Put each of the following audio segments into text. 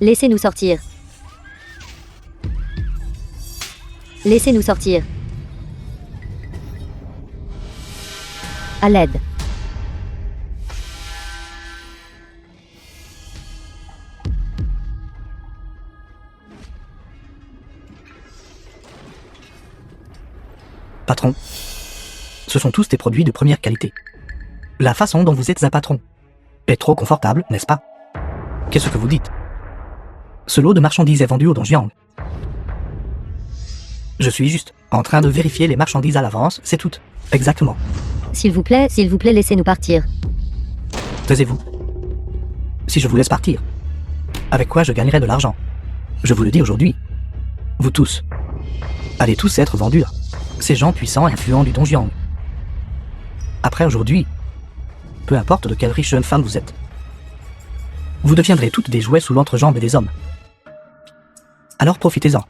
Laissez-nous sortir. Laissez-nous sortir. À l'aide. Patron, ce sont tous des produits de première qualité. La façon dont vous êtes un patron est trop confortable, n'est-ce pas? Qu'est-ce que vous dites? Ce lot de marchandises est vendu au Don Juan. Je suis juste en train de vérifier les marchandises à l'avance, c'est tout. Exactement. S'il vous plaît, laissez-nous partir. Taisez-vous. Si je vous laisse partir, avec quoi je gagnerai de l'argent? Je vous le dis aujourd'hui. Vous tous allez tous être vendus à ces gens puissants et influents du Don Juan. Après aujourd'hui, peu importe de quelle riche jeune femme vous êtes, vous deviendrez toutes des jouets sous l'entrejambe des hommes. Alors profitez-en.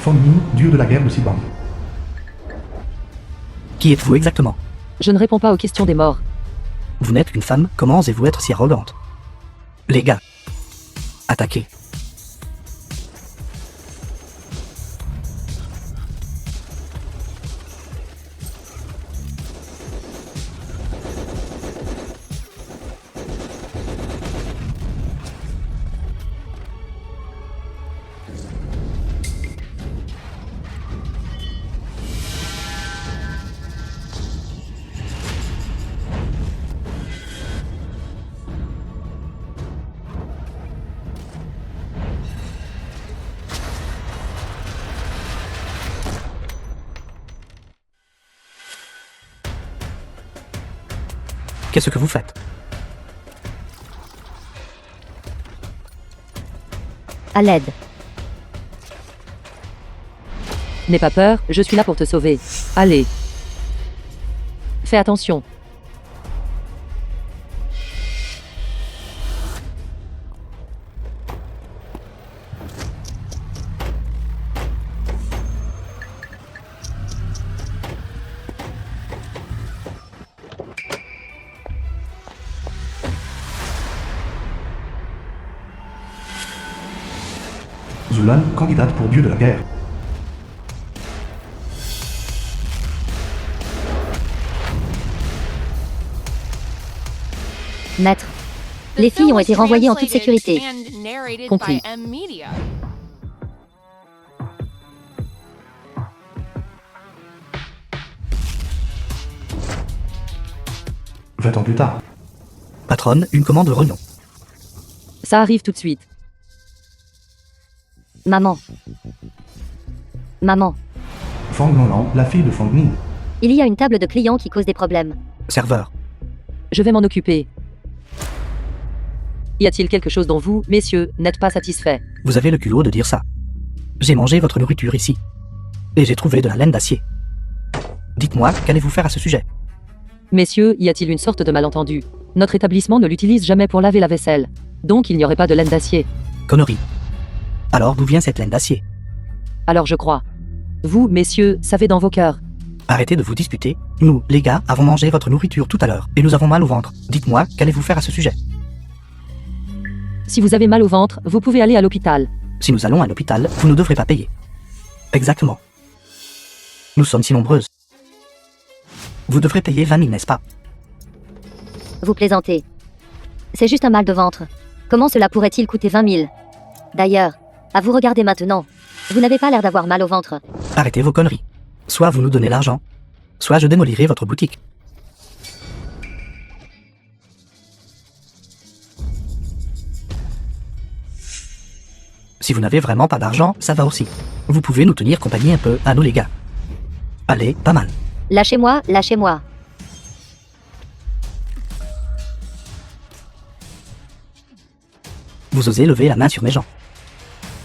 Feng-Ning, dieu de la guerre de Sibang. Qui êtes-vous exactement? Je ne réponds pas aux questions des morts. Vous n'êtes qu'une femme, comment osez-vous être si arrogante? Les gars, attaquez. Qu'est-ce que vous faites? À l'aide. N'aie pas peur, je suis là pour te sauver. Allez. Fais attention. Zulan, candidate pour dieu de la guerre. Maître. Les filles ont été renvoyées en toute sécurité. Compris. Vingt ans plus tard. Patronne, une commande de renom. Ça arrive tout de suite. Maman. Maman. Fang Longlang, la fille de Feng-Ning. Il y a une table de clients qui cause des problèmes. Serveur. Je vais m'en occuper. Y a-t-il quelque chose dont vous, messieurs, n'êtes pas satisfaits? Vous avez le culot de dire ça. J'ai mangé votre nourriture ici. Et j'ai trouvé de la laine d'acier. Dites-moi, qu'allez-vous faire à ce sujet? Messieurs, y a-t-il une sorte de malentendu? Notre établissement ne l'utilise jamais pour laver la vaisselle. Donc il n'y aurait pas de laine d'acier. Connerie. Alors d'où vient cette laine d'acier? Alors je crois. Vous, messieurs, savez dans vos cœurs. Arrêtez de vous disputer. Nous, les gars, avons mangé votre nourriture tout à l'heure et nous avons mal au ventre. Dites-moi, qu'allez-vous faire à ce sujet? Si vous avez mal au ventre, vous pouvez aller à l'hôpital. Si nous allons à l'hôpital, vous ne devrez pas payer. Exactement. Nous sommes si nombreuses. Vous devrez payer 20 000, n'est-ce pas? Vous plaisantez. C'est juste un mal de ventre. Comment cela pourrait-il coûter 20 000? D'ailleurs, à vous regarder maintenant. Vous n'avez pas l'air d'avoir mal au ventre. Arrêtez vos conneries. Soit vous nous donnez l'argent, soit je démolirai votre boutique. Si vous n'avez vraiment pas d'argent, ça va aussi. Vous pouvez nous tenir compagnie un peu, à nous les gars. Allez, pas mal. Lâchez-moi, lâchez-moi. Vous osez lever la main sur mes gens.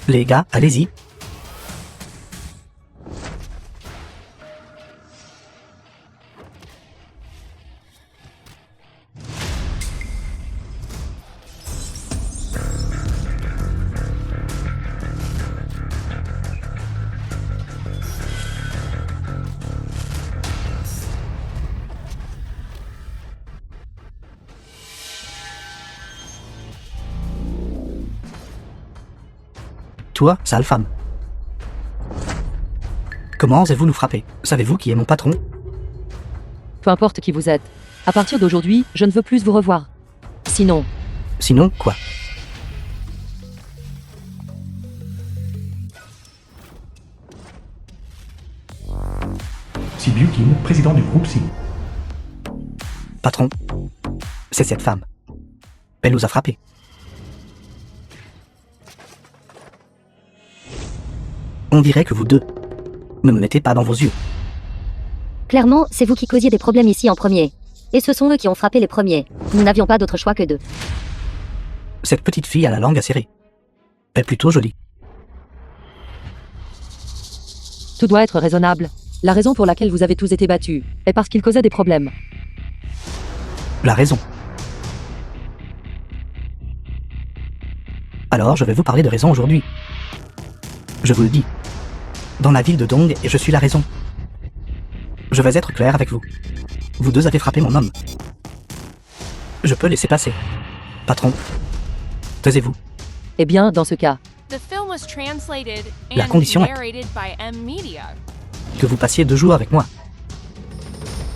Les gars, allez-y. Toi, sale femme. Comment osez-vous nous frapper? Savez-vous qui est mon patron? Peu importe qui vous êtes. À partir d'aujourd'hui, je ne veux plus vous revoir. Sinon, Sinon, quoi? Si Bukin, président du groupe Si. Patron, c'est cette femme. Elle nous a frappés. On dirait que vous deux ne me mettez pas dans vos yeux. Clairement, c'est vous qui causiez des problèmes ici en premier. Et ce sont eux qui ont frappé les premiers. Nous n'avions pas d'autre choix que d'eux. Cette petite fille a la langue acérée. Elle est plutôt jolie. tout doit être raisonnable. La raison pour laquelle vous avez tous été battus est parce qu'ils causaient des problèmes. La raison. Alors, je vais vous parler de raison aujourd'hui. Je vous le dis. Dans la ville de Dong, et je suis la raison. Je vais être clair avec vous. Vous deux avez frappé mon homme. Je peux laisser passer. Patron, taisez-vous. Eh bien, dans ce cas, La condition est que vous passiez 2 jours avec moi.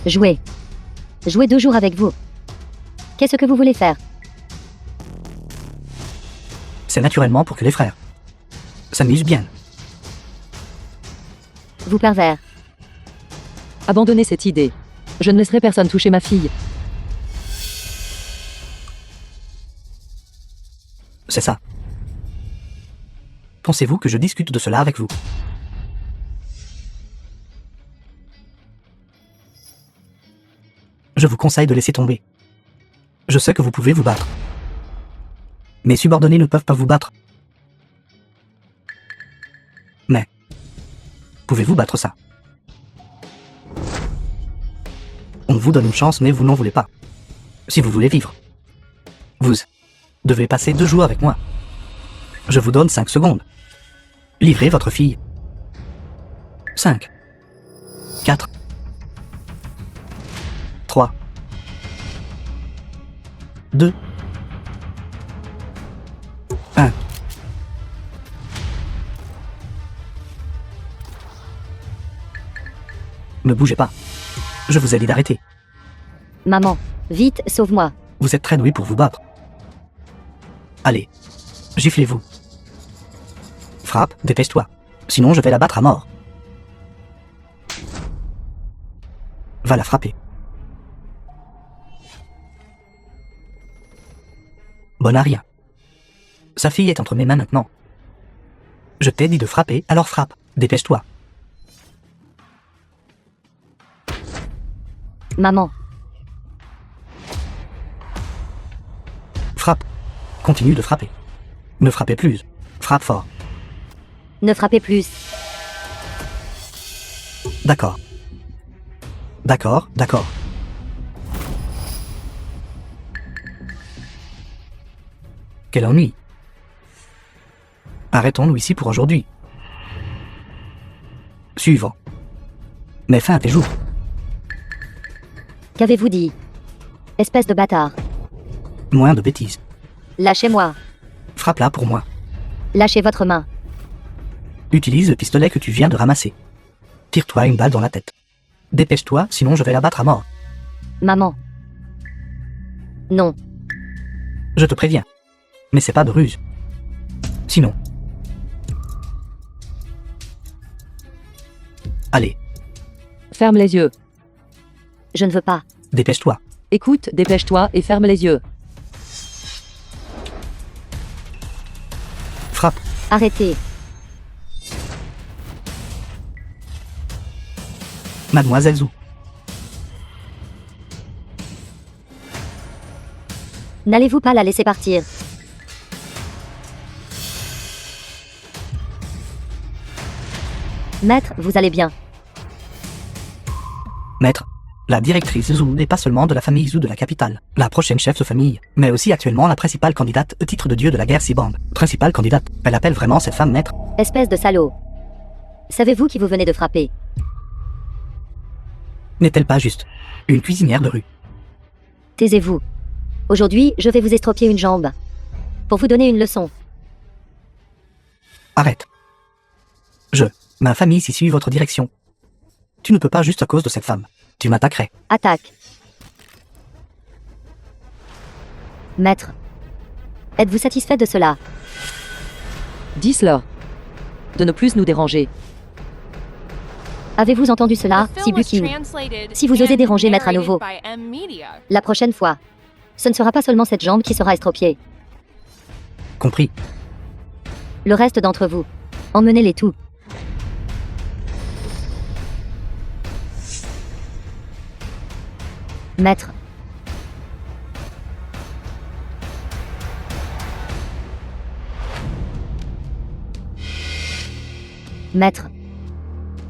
Jouer. Jouer 2 jours avec vous. Qu'est-ce que vous voulez faire? C'est naturellement pour que les frères s'amusent bien. Vous pervers. abandonnez cette idée. Je ne laisserai personne toucher ma fille. C'est ça. Pensez-vous que je discute de cela avec vous? Je vous conseille de laisser tomber. Je sais que vous pouvez vous battre. Mes subordonnés ne peuvent pas vous battre. Mais, pouvez-vous battre ça? On vous donne une chance, mais vous n'en voulez pas. Si vous voulez vivre, vous devez passer 2 jours avec moi. Je vous donne 5 secondes. Livrez votre fille. 5, 4, 3, 2, 1. Ne bougez pas. Je vous ai dit d'arrêter. Maman, vite, sauve-moi. Vous êtes très doué pour vous battre. Allez, giflez-vous. Frappe, dépêche-toi. Sinon je vais la battre à mort. Va la frapper. Bonne à rien. Sa fille est entre mes mains maintenant. Je t'ai dit de frapper, alors frappe. Dépêche-toi. Maman, Frappe. Continue de frapper. Ne frappez plus. Frappe fort. ne frappez plus. D'accord. D'accord, d'accord. Quel ennui. Arrêtons-nous ici pour aujourd'hui. Suivant. Mets fin à tes jours. Qu'avez-vous dit? Espèce de bâtard. Moins de bêtises. Lâchez-moi. Frappe-la pour moi. Lâchez votre main. Utilise le pistolet que tu viens de ramasser. Tire-toi une balle dans la tête. Dépêche-toi, sinon je vais la battre à mort. Maman. Non. Je te préviens. Mais c'est pas de ruse. Sinon. Allez, Ferme les yeux. Je ne veux pas. dépêche-toi. Écoute, dépêche-toi et ferme les yeux. Frappe. Arrêtez. Mademoiselle Zhou. N'allez-vous pas la laisser partir? Maître, vous allez bien. Maître, la directrice Zhou n'est pas seulement de la famille Zhou de la capitale, la prochaine chef de famille, mais aussi actuellement la principale candidate au titre de dieu de la guerre Sibang. Principale candidate, elle appelle vraiment cette femme maître. Espèce de salaud. Savez-vous qui vous venez de frapper? N'est-elle pas juste une cuisinière de rue? Taisez-vous. Aujourd'hui, je vais vous estropier une jambe. Pour vous donner une leçon. Arrête. Ma famille s'y suit votre direction. Tu ne peux pas juste à cause de cette femme. Tu m'attaquerais. Attaque. Maître. Êtes-vous satisfait de cela? Dis-leur de ne plus nous déranger. Avez-vous entendu cela, Sibukin? Si vous osez déranger Maître à nouveau, la prochaine fois, ce ne sera pas seulement cette jambe qui sera estropiée. Compris. Le reste d'entre vous, emmenez-les tous. Maître. Maître.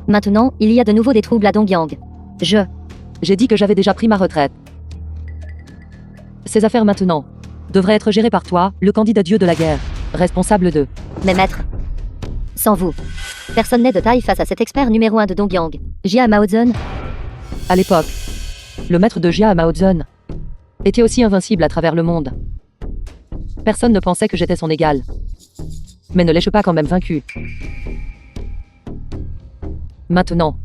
Maintenant, il y a de nouveau des troubles à Dongyang. J'ai dit que j'avais déjà pris ma retraite. Ces affaires maintenant devraient être gérées par toi, le candidat dieu de la guerre, responsable de... Mais maître. Sans vous, personne n'est de taille face à cet expert numéro 1 de Dongyang, Jia Maozun. À l'époque, le maître de Jia Maozun était aussi invincible à travers le monde. Personne ne pensait que j'étais son égal. Mais ne l'ai-je pas quand même vaincu? Maintenant,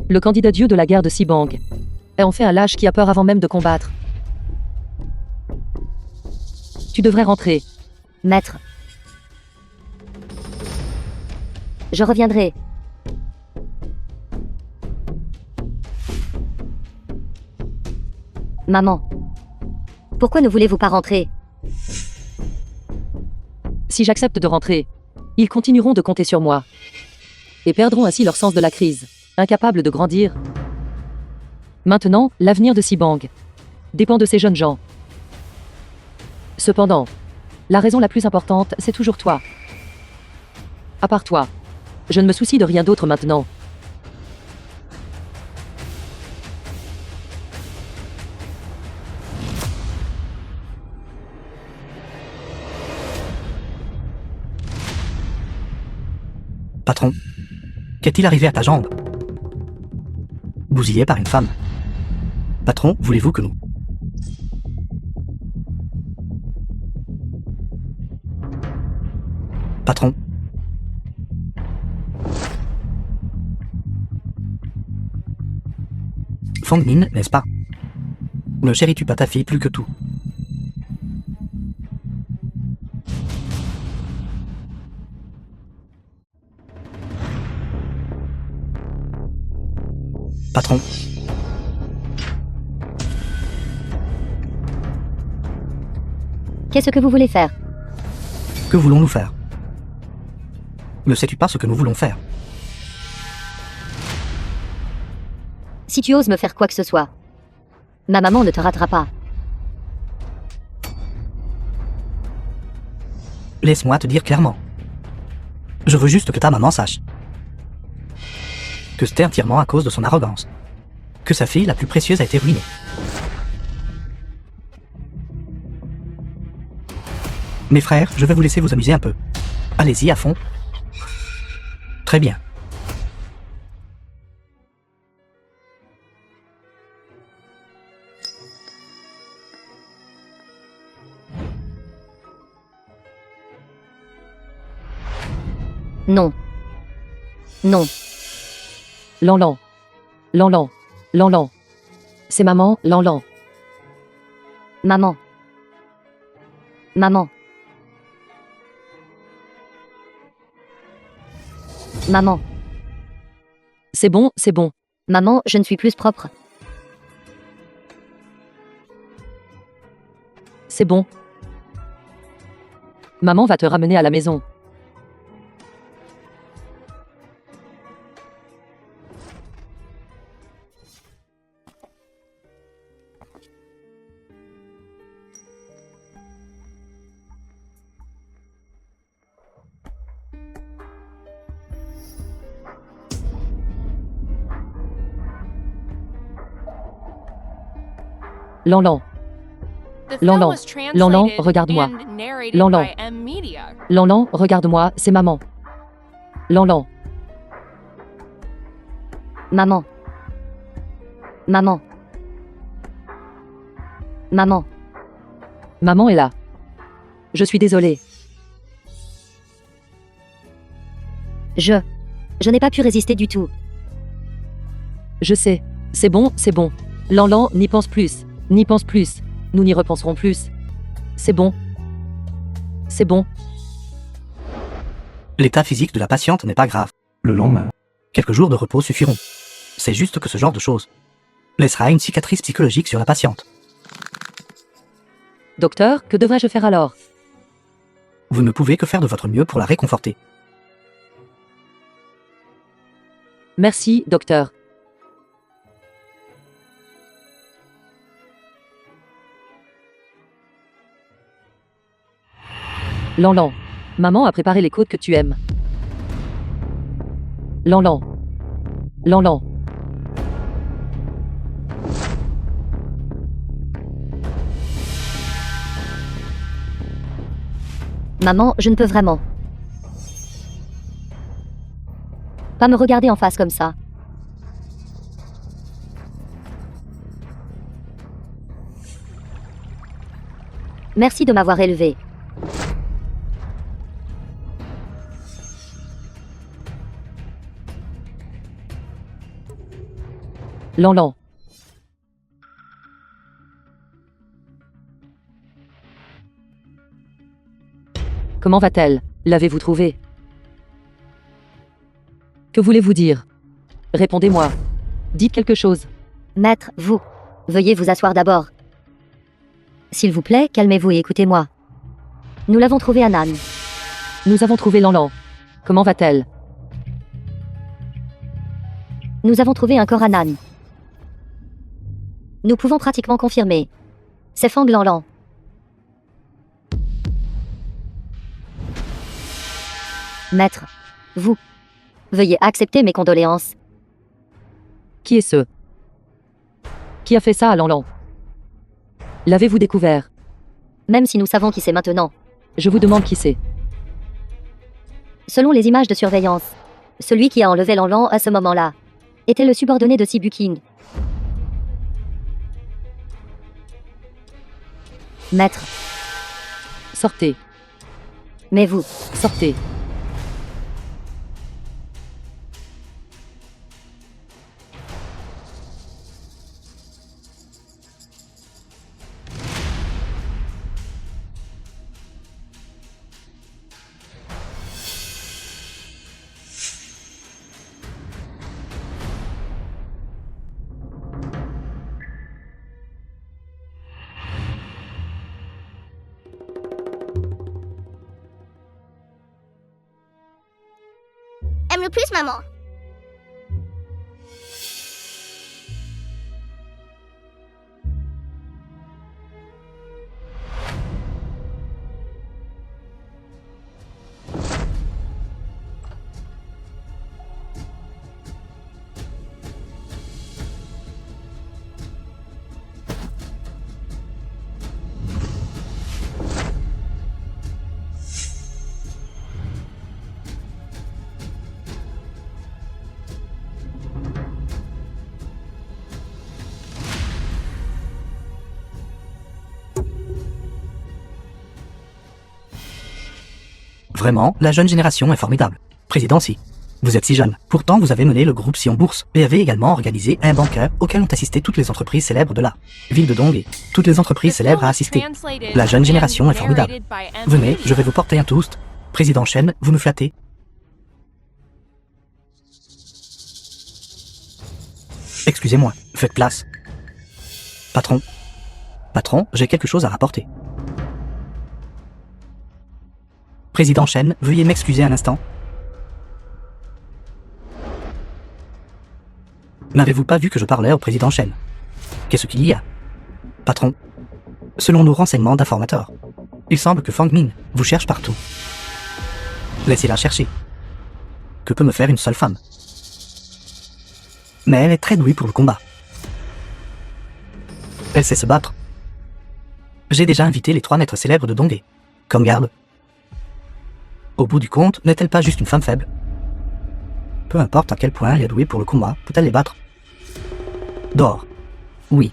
le candidat dieu de la guerre de Sibang est en fait un lâche qui a peur avant même de combattre. Tu devrais rentrer. Maître. Je reviendrai. Maman. Pourquoi ne voulez-vous pas rentrer? Si j'accepte de rentrer, ils continueront de compter sur moi et perdront ainsi leur sens de la crise, incapables de grandir. Maintenant, l'avenir de Sibang dépend de ces jeunes gens. Cependant, la raison la plus importante, c'est toujours toi. À part toi, je ne me soucie de rien d'autre maintenant. Patron, qu'est-il arrivé à ta jambe? Bousillé par une femme. Patron, voulez-vous que nous... Patron. Fang Min, n'est-ce pas? Ne chéris-tu pas ta fille plus que tout? Patron. Qu'est-ce que vous voulez faire? Que voulons-nous faire? Ne sais-tu pas ce que nous voulons faire? Si tu oses me faire quoi que ce soit, ma maman ne te ratera pas. Laisse-moi te dire clairement. Je veux juste que ta maman sache que c'était entièrement à cause de son arrogance. Que sa fille la plus précieuse a été ruinée. Mes frères, je vais vous laisser vous amuser un peu. Allez-y à fond. Très bien. Non. Non. Lanlan. Lanlan. Lanlan. C'est maman, Lanlan. Maman. Maman. Maman. C'est bon, c'est bon. Maman, je ne suis plus propre. C'est bon. Maman va te ramener à la maison. Lanlan. Lanlan. Lanlan, regarde-moi. Lanlan. Lanlan, regarde-moi, c'est maman. Lanlan. Maman. Maman. Maman. Maman est là. Je suis désolée. Je n'ai pas pu résister du tout. Je sais. C'est bon, c'est bon. Lanlan, n'y pense plus. N'y pense plus. Nous n'y repenserons plus. C'est bon. C'est bon. L'état physique de la patiente n'est pas grave. Le lendemain, Quelques jours de repos suffiront. C'est juste que ce genre de choses laissera une cicatrice psychologique sur la patiente. Docteur, que devrais-je faire alors? Vous ne pouvez que faire de votre mieux pour la réconforter. Merci, docteur. Lanlan. Maman a préparé les côtes que tu aimes. Lanlan. Lanlan. Maman, je ne peux vraiment pas me regarder en face comme ça. Merci de m'avoir élevé. Lanlan. Comment va-t-elle? L'avez-vous trouvée? Que voulez-vous dire? Répondez-moi. Dites quelque chose. Maître, vous. Veuillez vous asseoir d'abord. S'il vous plaît, calmez-vous et écoutez-moi. Nous l'avons trouvée à Nan. Nous avons trouvé Lanlan. Comment va-t-elle? Nous avons trouvé un corps à Nan. Nous pouvons pratiquement confirmer. C'est Fang Lanlan. Maître, vous. Veuillez accepter mes condoléances. Qui est ce? Qui a fait ça à Lanlan? L'avez-vous découvert? Même si nous savons qui c'est maintenant. Je vous demande qui c'est. Selon les images de surveillance, celui qui a enlevé Lanlan à ce moment-là était le subordonné de Sibu King. Maître, Sortez. mais vous, Sortez. Aime le plus, maman. Vraiment, la jeune génération est formidable. Président Si. Vous êtes si jeune. Pourtant, vous avez mené le groupe Si en bourse et avez également organisé un banquet auquel ont assisté toutes les entreprises célèbres de la ville de Donghae. Toutes les entreprises célèbres à assister. La jeune génération est formidable. Venez, je vais vous porter un toast. Président Shen, vous me flattez. Excusez-moi, faites place. Patron. Patron, j'ai quelque chose à rapporter. Président Shen, veuillez m'excuser un instant. N'avez-vous pas vu que je parlais au président Shen? Qu'est-ce qu'il y a? Patron, selon nos renseignements d'informateurs, il semble que Fang Min vous cherche partout. Laissez-la chercher. Que peut me faire une seule femme? Mais elle est très douée pour le combat. Elle sait se battre. J'ai déjà invité les 3 maîtres célèbres de Dongé. Comme garde. Au bout du compte, n'est-elle pas juste une femme faible? Peu importe à quel point elle est douée pour le combat, peut-elle les battre? Dehors. Oui.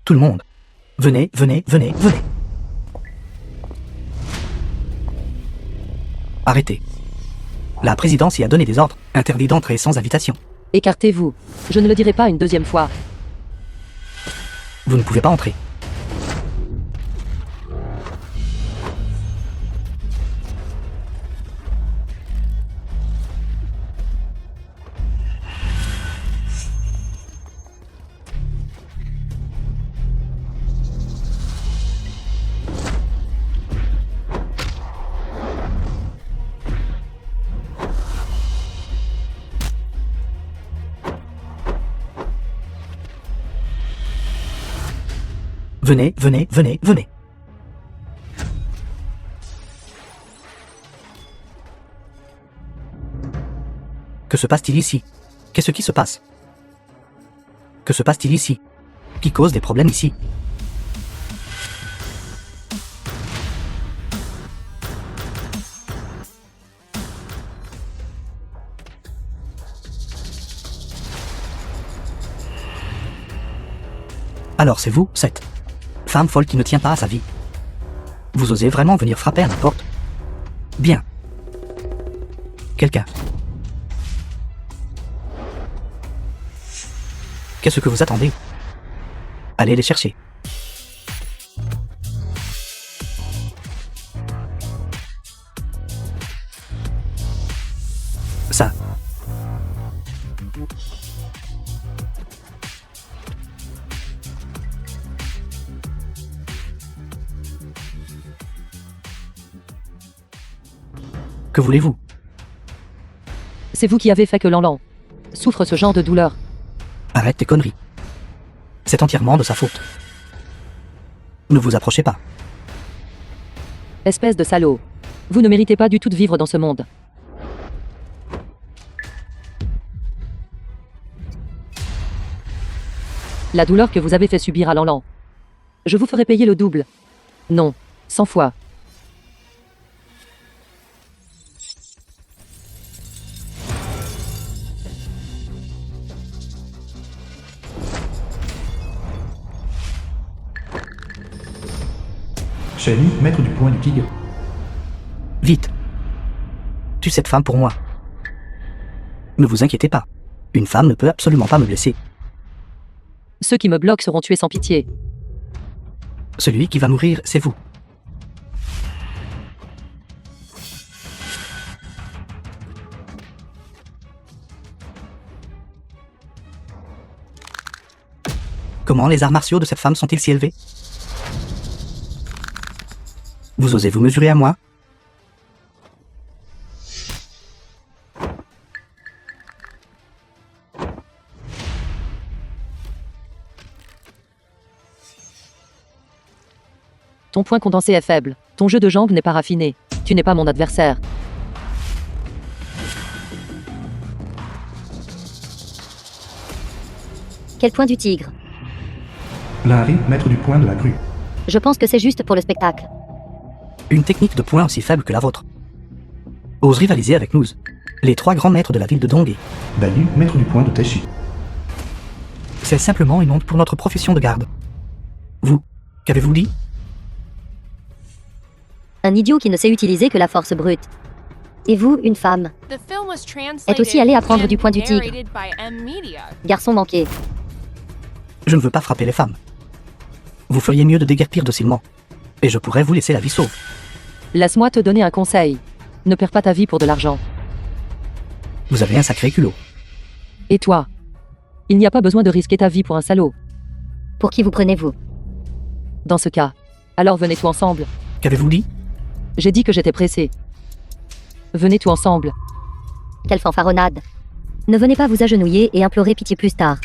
Tout le monde. Venez, venez, venez, venez. Arrêtez. La présidence y a donné des ordres. Interdit d'entrer sans invitation. Écartez-vous. Je ne le dirai pas une deuxième fois. Vous ne pouvez pas entrer. Venez, venez, venez, venez. Que se passe-t-il ici? Qu'est-ce qui se passe? Que se passe-t-il ici? Qui cause des problèmes ici? Alors c'est vous, cette femme folle qui ne tient pas à sa vie. Vous osez vraiment venir frapper à ma porte? Bien. Quelqu'un. Qu'est-ce que vous attendez? Allez les chercher. Ça. Que voulez-vous? C'est vous qui avez fait que Lanlan souffre ce genre de douleur. Arrête tes conneries. C'est entièrement de sa faute. Ne vous approchez pas. Espèce de salaud. Vous ne méritez pas du tout de vivre dans ce monde. La douleur que vous avez fait subir à Lanlan. Je vous ferai payer le double. Non, 100 fois. Shelly, maître du point du tigre. Vite. Tue cette femme pour moi. Ne vous inquiétez pas. Une femme ne peut absolument pas me blesser. Ceux qui me bloquent seront tués sans pitié. Celui qui va mourir, c'est vous. Comment les arts martiaux de cette femme sont-ils si élevés? Vous osez vous mesurer à moi? Ton point condensé est faible. Ton jeu de jambes n'est pas raffiné. Tu n'es pas mon adversaire. Quel point du tigre? Larry, maître du point de la grue. Je pense que c'est juste pour le spectacle. Une technique de poing aussi faible que la vôtre. Ose rivaliser avec nous, les 3 grands maîtres de la ville de Dongé. Danu, maître du point de Teshi. C'est simplement une honte pour notre profession de garde. Vous, qu'avez-vous dit? Un idiot qui ne sait utiliser que la force brute. Et vous, une femme, est aussi allé apprendre du point du tigre. garçon manqué. Je ne veux pas frapper les femmes. Vous feriez mieux de déguerpir docilement. Et je pourrais vous laisser la vie sauve. Laisse-moi te donner un conseil. Ne perds pas ta vie pour de l'argent. Vous avez un sacré culot. Et toi? Il n'y a pas besoin de risquer ta vie pour un salaud. Pour qui vous prenez-vous? Dans ce cas, alors venez tous ensemble. Qu'avez-vous dit? J'ai dit que j'étais pressé. Venez tous ensemble. Quelle fanfaronnade. Ne venez pas vous agenouiller et implorer pitié plus tard.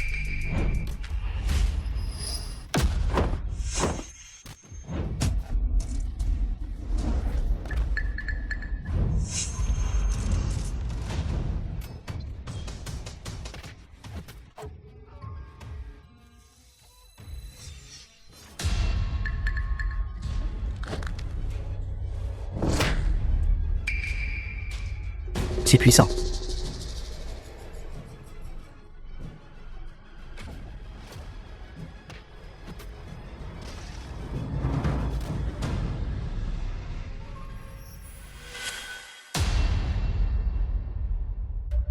si puissant.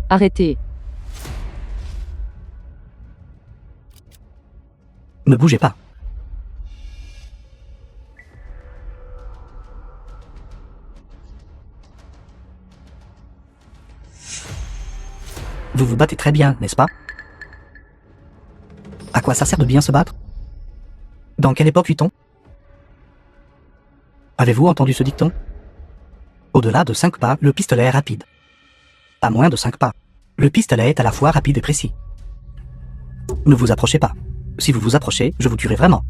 Arrêtez. Ne bougez pas. Vous vous battez très bien, n'est-ce pas? À quoi ça sert de bien se battre? Dans quelle époque vit-on? Avez-vous entendu ce dicton? Au-delà de 5 pas, le pistolet est rapide. À moins de 5 pas, le pistolet est à la fois rapide et précis. Ne vous approchez pas. Si vous vous approchez, je vous tuerai vraiment.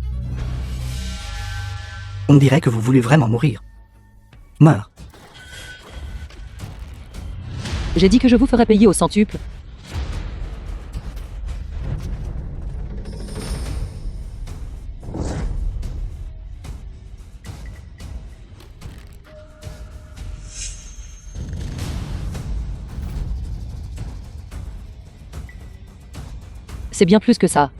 On dirait que vous voulez vraiment mourir. Meurs. J'ai dit que je vous ferais payer au centuple. C'est bien plus que ça.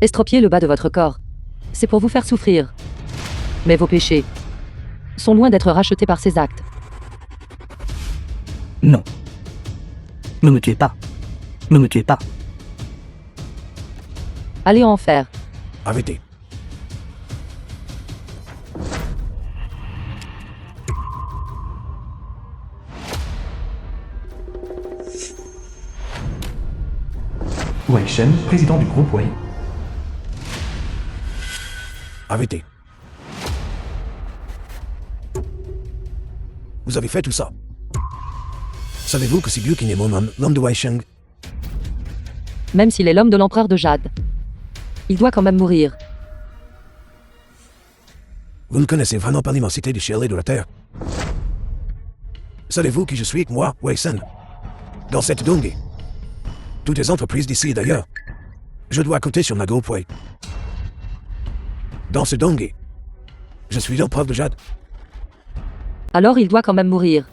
Estropier le bas de votre corps. C'est pour vous faire souffrir. Mais vos péchés sont loin d'être rachetés par ces actes. Non. Ne me tuez pas. Ne me tuez pas. Allez en enfer. Arrêtez. Wei Shen, président du groupe Wei. Arrêtez. Vous avez fait tout ça. Savez-vous que c'est Biu qui est mon homme, l'homme de Wei Sheng? Même s'il est l'homme de l'empereur de Jade, il doit quand même mourir. Vous ne connaissez vraiment pas l'immensité du ciel et de la terre. Savez-vous qui je suis, moi, Wei Shen? Dans cette Dongui. Toutes les entreprises d'ici et d'ailleurs. Je dois compter sur ma groupe Wei. Dans ce Dongui. Je suis l'empereur de Jade. Alors il doit quand même mourir.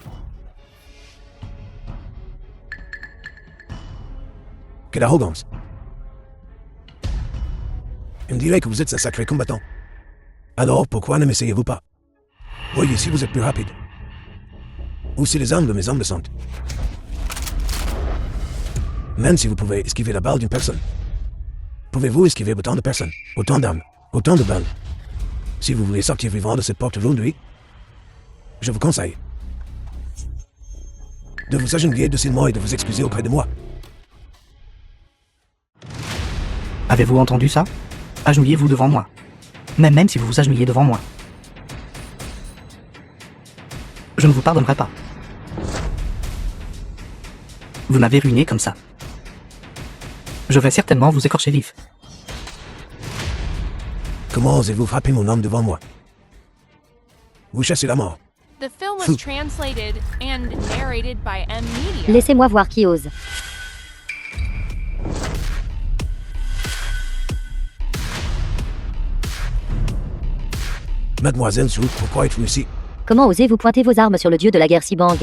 Quelle arrogance. Il me dirait que vous êtes un sacré combattant. Alors pourquoi ne m'essayez-vous pas? Voyez si vous êtes plus rapide. Ou si les armes de mes hommes le sont. Même si vous pouvez esquiver la balle d'une personne. Pouvez-vous esquiver autant de personnes, autant d'armes, autant de balles? Si vous voulez sortir vivant de cette porte aujourd'hui, je vous conseille de vous agenouiller docilement et de vous excuser auprès de moi. Avez-vous entendu ça? Agenouillez-vous devant moi. Même si vous vous agenouillez devant moi. Je ne vous pardonnerai pas. Vous m'avez ruiné comme ça. Je vais certainement vous écorcher vif. Comment osez-vous frapper mon homme devant moi? Vous chassez la mort. The film was translated and narrated by M Media. Laissez-moi voir qui ose. Mademoiselle Zhu, pourquoi êtes-vous ici? Comment osez-vous pointer vos armes sur le dieu de la guerre Sibang?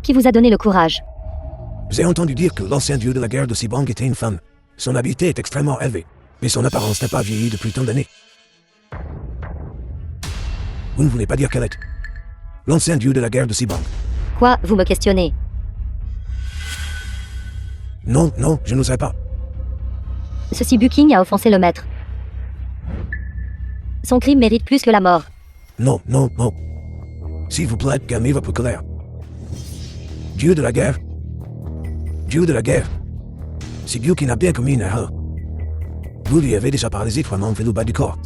Qui vous a donné le courage? J'ai entendu dire que l'ancien dieu de la guerre de Sibang était une femme. Son habileté est extrêmement élevée, mais son apparence n'a pas vieilli depuis tant d'années. Vous ne voulez pas dire qu'elle est l'ancien dieu de la guerre de Sibang? Quoi, vous me questionnez? Non, non, je n'oserais pas. Ce Sibu-King a offensé le maître. Son crime mérite plus que la mort. Non, non, non. S'il vous plaît, calmez votre colère. Dieu de la guerre. Dieu de la guerre. C'est Dieu qui n'a bien commis une erreur. Vous lui avez déjà paralysé 3 membres le bas du corps.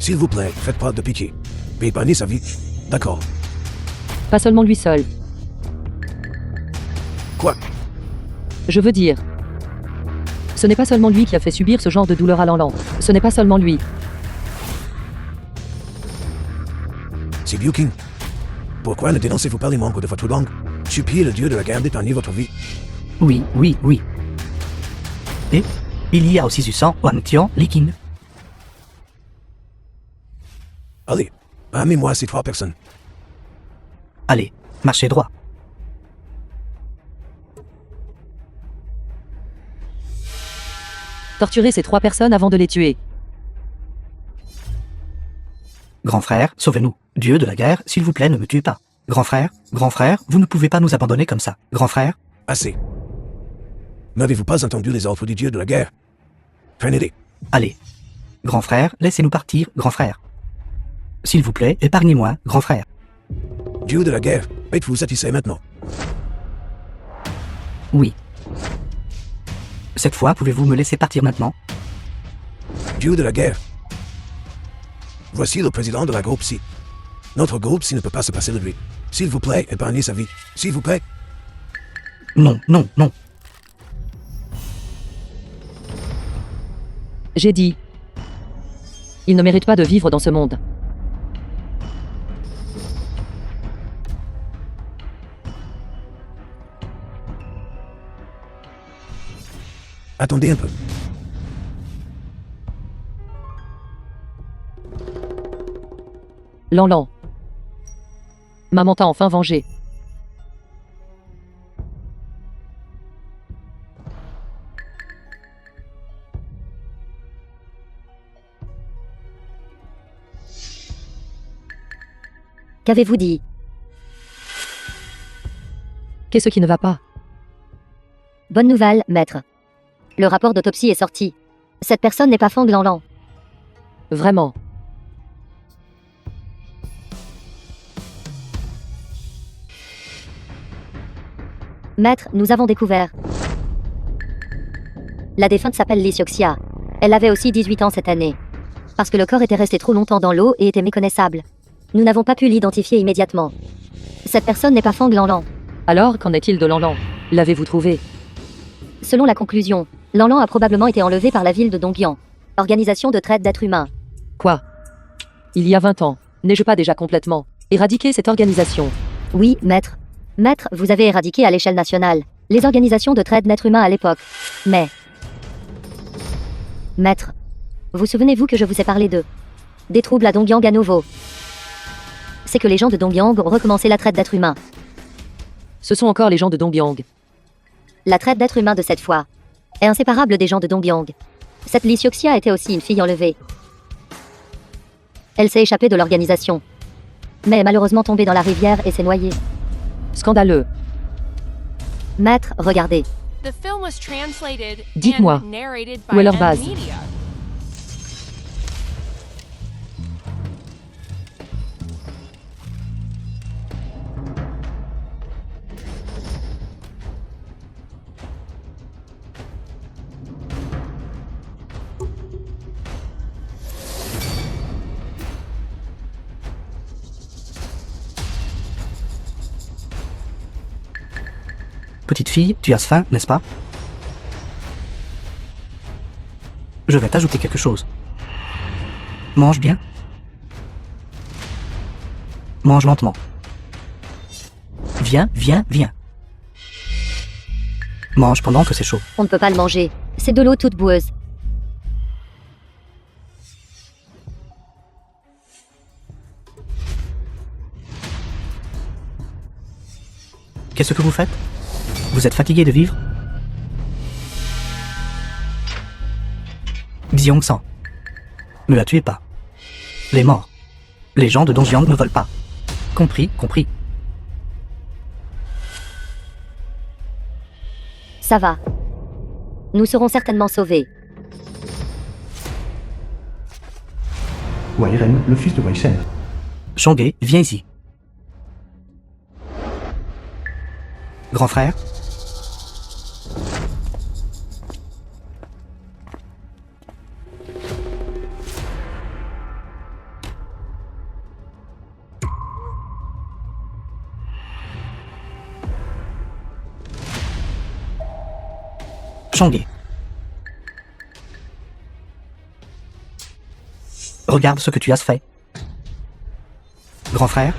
S'il vous plaît, faites preuve de pitié. Épargnez sa vie. D'accord. Pas seulement lui seul. Quoi? Je veux dire, ce n'est pas seulement lui qui a fait subir ce genre de douleur à Lanlan. Ce n'est pas seulement lui. C'est Biu King. Pourquoi ne dénoncez-vous pas les membres de votre langue? Suppliez le dieu de la guerre d'épargner votre vie. Oui, oui, oui. Et Il y a aussi du sang, Wang Tian, Likin. Allez, amenez-moi ces 3 personnes. Allez, marchez droit. Torturez ces 3 personnes avant de les tuer. Grand frère, sauvez-nous. Dieu de la guerre, s'il vous plaît, ne me tuez pas. Grand frère, vous ne pouvez pas nous abandonner comme ça. Grand frère, Assez. N'avez-vous pas entendu les ordres du dieu de la guerre? Prenez-les. allez. Grand frère, laissez-nous partir, grand frère. S'il vous plaît, épargnez-moi, grand frère. Dieu de la guerre, êtes-vous satisfait maintenant? Oui. Cette fois, pouvez-vous me laisser partir maintenant? Dieu de la guerre. Voici le président de la groupe C. Notre groupe C ne peut pas se passer de lui. S'il vous plaît, épargnez sa vie. S'il vous plaît. Non, non, non. J'ai dit. Il ne mérite pas de vivre dans ce monde. Attendez un peu. Lan. Maman t'a enfin vengé. Qu'avez-vous dit? Qu'est-ce qui ne va pas? Bonne nouvelle, maître. Le rapport d'autopsie est sorti. Cette personne n'est pas Fang Lanlan. Vraiment. Maître, nous avons découvert. La défunte s'appelle Li Sioxia. Elle avait aussi 18 ans cette année. Parce que le corps était resté trop longtemps dans l'eau et était méconnaissable. Nous n'avons pas pu l'identifier immédiatement. Cette personne n'est pas Fang Lanlan. Alors, qu'en est-il de Lan? L'avez-vous trouvé? Selon la conclusion, Lanlan a probablement été enlevé par la ville de Dongyan, organisation de traite d'êtres humains. Quoi? Il y a 20 ans, n'ai-je pas déjà complètement éradiqué cette organisation? Oui, maître. Maître, vous avez éradiqué à l'échelle nationale les organisations de traite d'êtres humains à l'époque. Mais... Maître, vous souvenez-vous que je vous ai parlé d'eux? Des troubles à Dongyang à nouveau. C'est que les gens de Dongyang ont recommencé la traite d'êtres humains. Ce sont encore les gens de Dongyang. La traite d'êtres humains de cette fois est inséparable des gens de Dongyang. Cette Li Sioxia était aussi une fille enlevée. Elle s'est échappée de l'organisation, mais est malheureusement tombée dans la rivière et s'est noyée. Scandaleux. Maître, regardez. The film was translated Dites-moi, and narrated où by est leur base? Media. Petite fille, tu as faim, n'est-ce pas? Je vais t'ajouter quelque chose. Mange bien. Mange lentement. Viens, viens, viens. Mange pendant que c'est chaud. On ne peut pas le manger. C'est de l'eau toute boueuse. Qu'est-ce que vous faites? Vous êtes fatigué de vivre? Xiongsan. Ne la tuez pas. Les morts. Les gens de Dongyang ne volent pas. Compris, compris. Ça va. Nous serons certainement sauvés. Wei Ren, le fils de Wei Shen. Shonghe, viens ici. Grand frère? Shonghe. Regarde ce que tu as fait. Grand frère,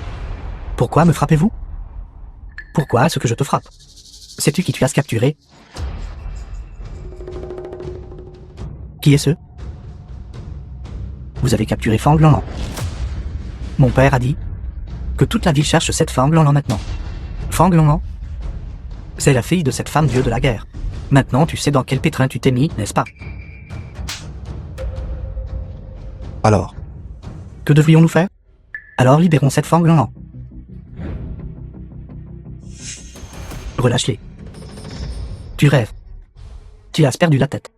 pourquoi me frappez-vous? Pourquoi est-ce que je te frappe? Sais-tu qui tu as capturé? Qui est ce? Vous avez capturé Fang Lanlan. Mon père a dit que toute la ville cherche cette Fang Lanlan maintenant. Fang Lanlan? C'est la fille de cette femme dieu de la guerre. Maintenant tu sais dans quel pétrin tu t'es mis, n'est-ce pas? Alors, que devrions-nous faire? Alors libérons cette Fang Lanlan. Relâche-les. Tu rêves. Tu as perdu la tête.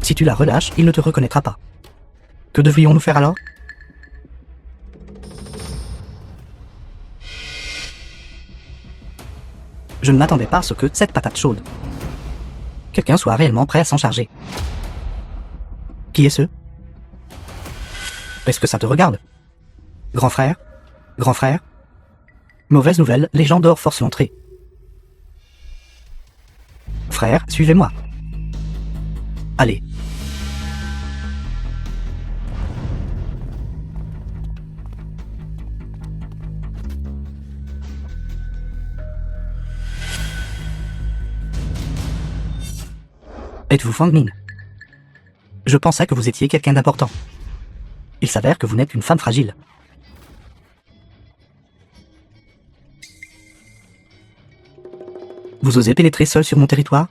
Si tu la relâches, il ne te reconnaîtra pas. Que devrions-nous faire alors? Je ne m'attendais pas à ce que cette patate chaude. Quelqu'un soit réellement prêt à s'en charger. Qui est ce? Est-ce que ça te regarde? Grand frère? Grand frère? Mauvaise nouvelle, les gens dehors forcent l'entrée. Frère, suivez-moi. Allez. Êtes-vous Fang Min? Je pensais que vous étiez quelqu'un d'important. Il s'avère que vous n'êtes qu'une femme fragile. Vous osez pénétrer seul sur mon territoire?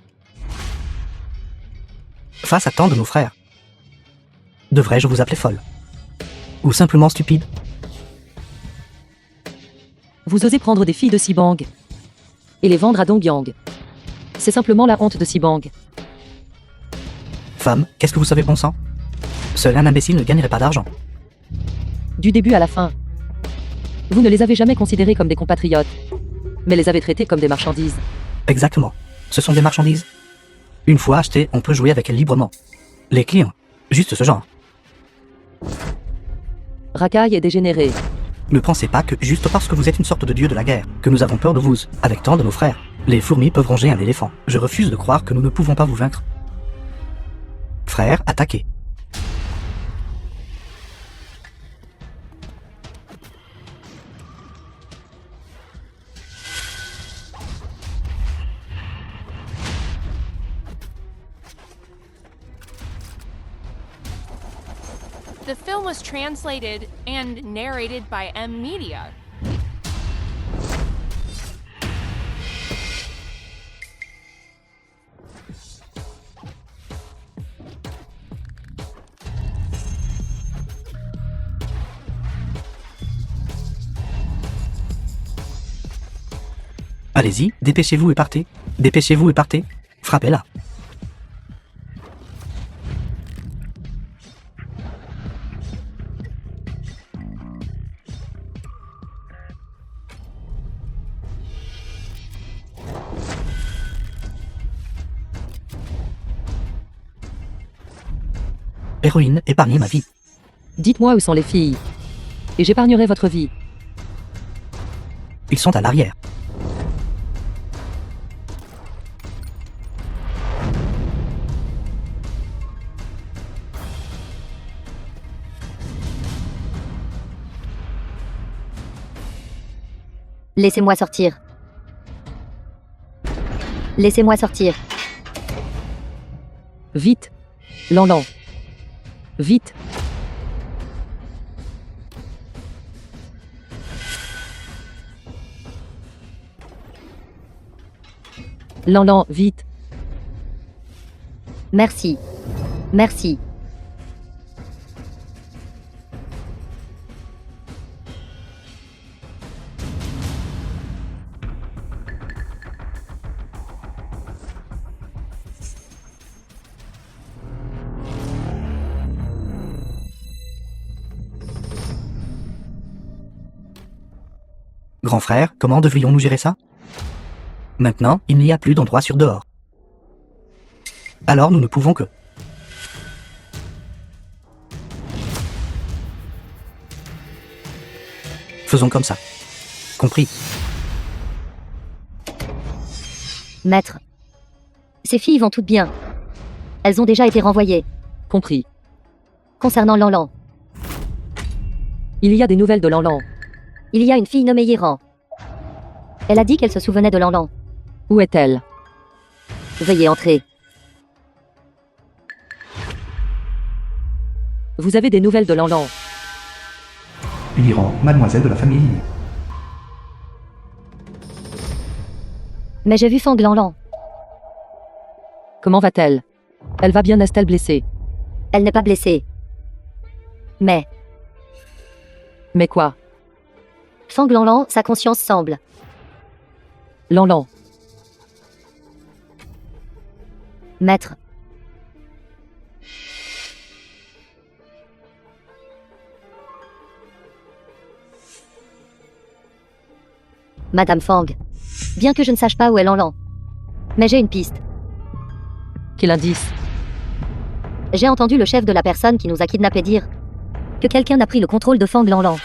Face à tant de nos frères. Devrais-je vous appeler folle? Ou simplement stupide? Vous osez prendre des filles de Sibang et les vendre à Dongyang. C'est simplement la honte de Sibang. Femme, qu'est-ce que vous savez bon sang? Seul un imbécile ne gagnerait pas d'argent. Du début à la fin. Vous ne les avez jamais considérés comme des compatriotes, mais les avez traités comme des marchandises. Exactement. Ce sont des marchandises. Une fois achetées, on peut jouer avec elles librement. Les clients, juste ce genre. Rakai est dégénéré. Ne pensez pas que juste parce que vous êtes une sorte de dieu de la guerre, que nous avons peur de vous, avec tant de nos frères. Les fourmis peuvent ronger un éléphant. Je refuse de croire que nous ne pouvons pas vous vaincre. Frères, attaquez. The film was translated and narrated by M Media. Allez-y, dépêchez-vous et partez. Dépêchez-vous et partez. Frappez-la. Héroïne, épargnez ma vie. Dites-moi où sont les filles, et j'épargnerai votre vie. Ils sont à l'arrière. Laissez-moi sortir. Laissez-moi sortir. Vite. Lanlan. Vite. Lanlan, vite. Merci. Merci. Grand frère, comment devrions-nous gérer ça? Maintenant, il n'y a plus d'endroit sur dehors. Alors nous ne pouvons que... Faisons comme ça. Compris. Maître. Ces filles vont toutes bien. Elles ont déjà été renvoyées. Compris. Concernant Lanlan, Il y a des nouvelles de Lanlan. il y a une fille nommée Yiran. Elle a dit qu'elle se souvenait de Lanlan. Où est-elle? Veuillez entrer. Vous avez des nouvelles de Lanlan? Uniran, mademoiselle de la famille. Mais j'ai vu Fang Lanlan. Comment va-t-elle? Elle va bien, est-elle blessée? Elle n'est pas blessée. Mais, Mais quoi? Fang Lanlan, sa conscience semble. Lanlan. Maître. Madame Fang. Bien que je ne sache pas où est Lanlan. Mais j'ai une piste. Quel indice? J'ai entendu le chef de la personne qui nous a kidnappés dire que quelqu'un a pris le contrôle de Fang Lanlan.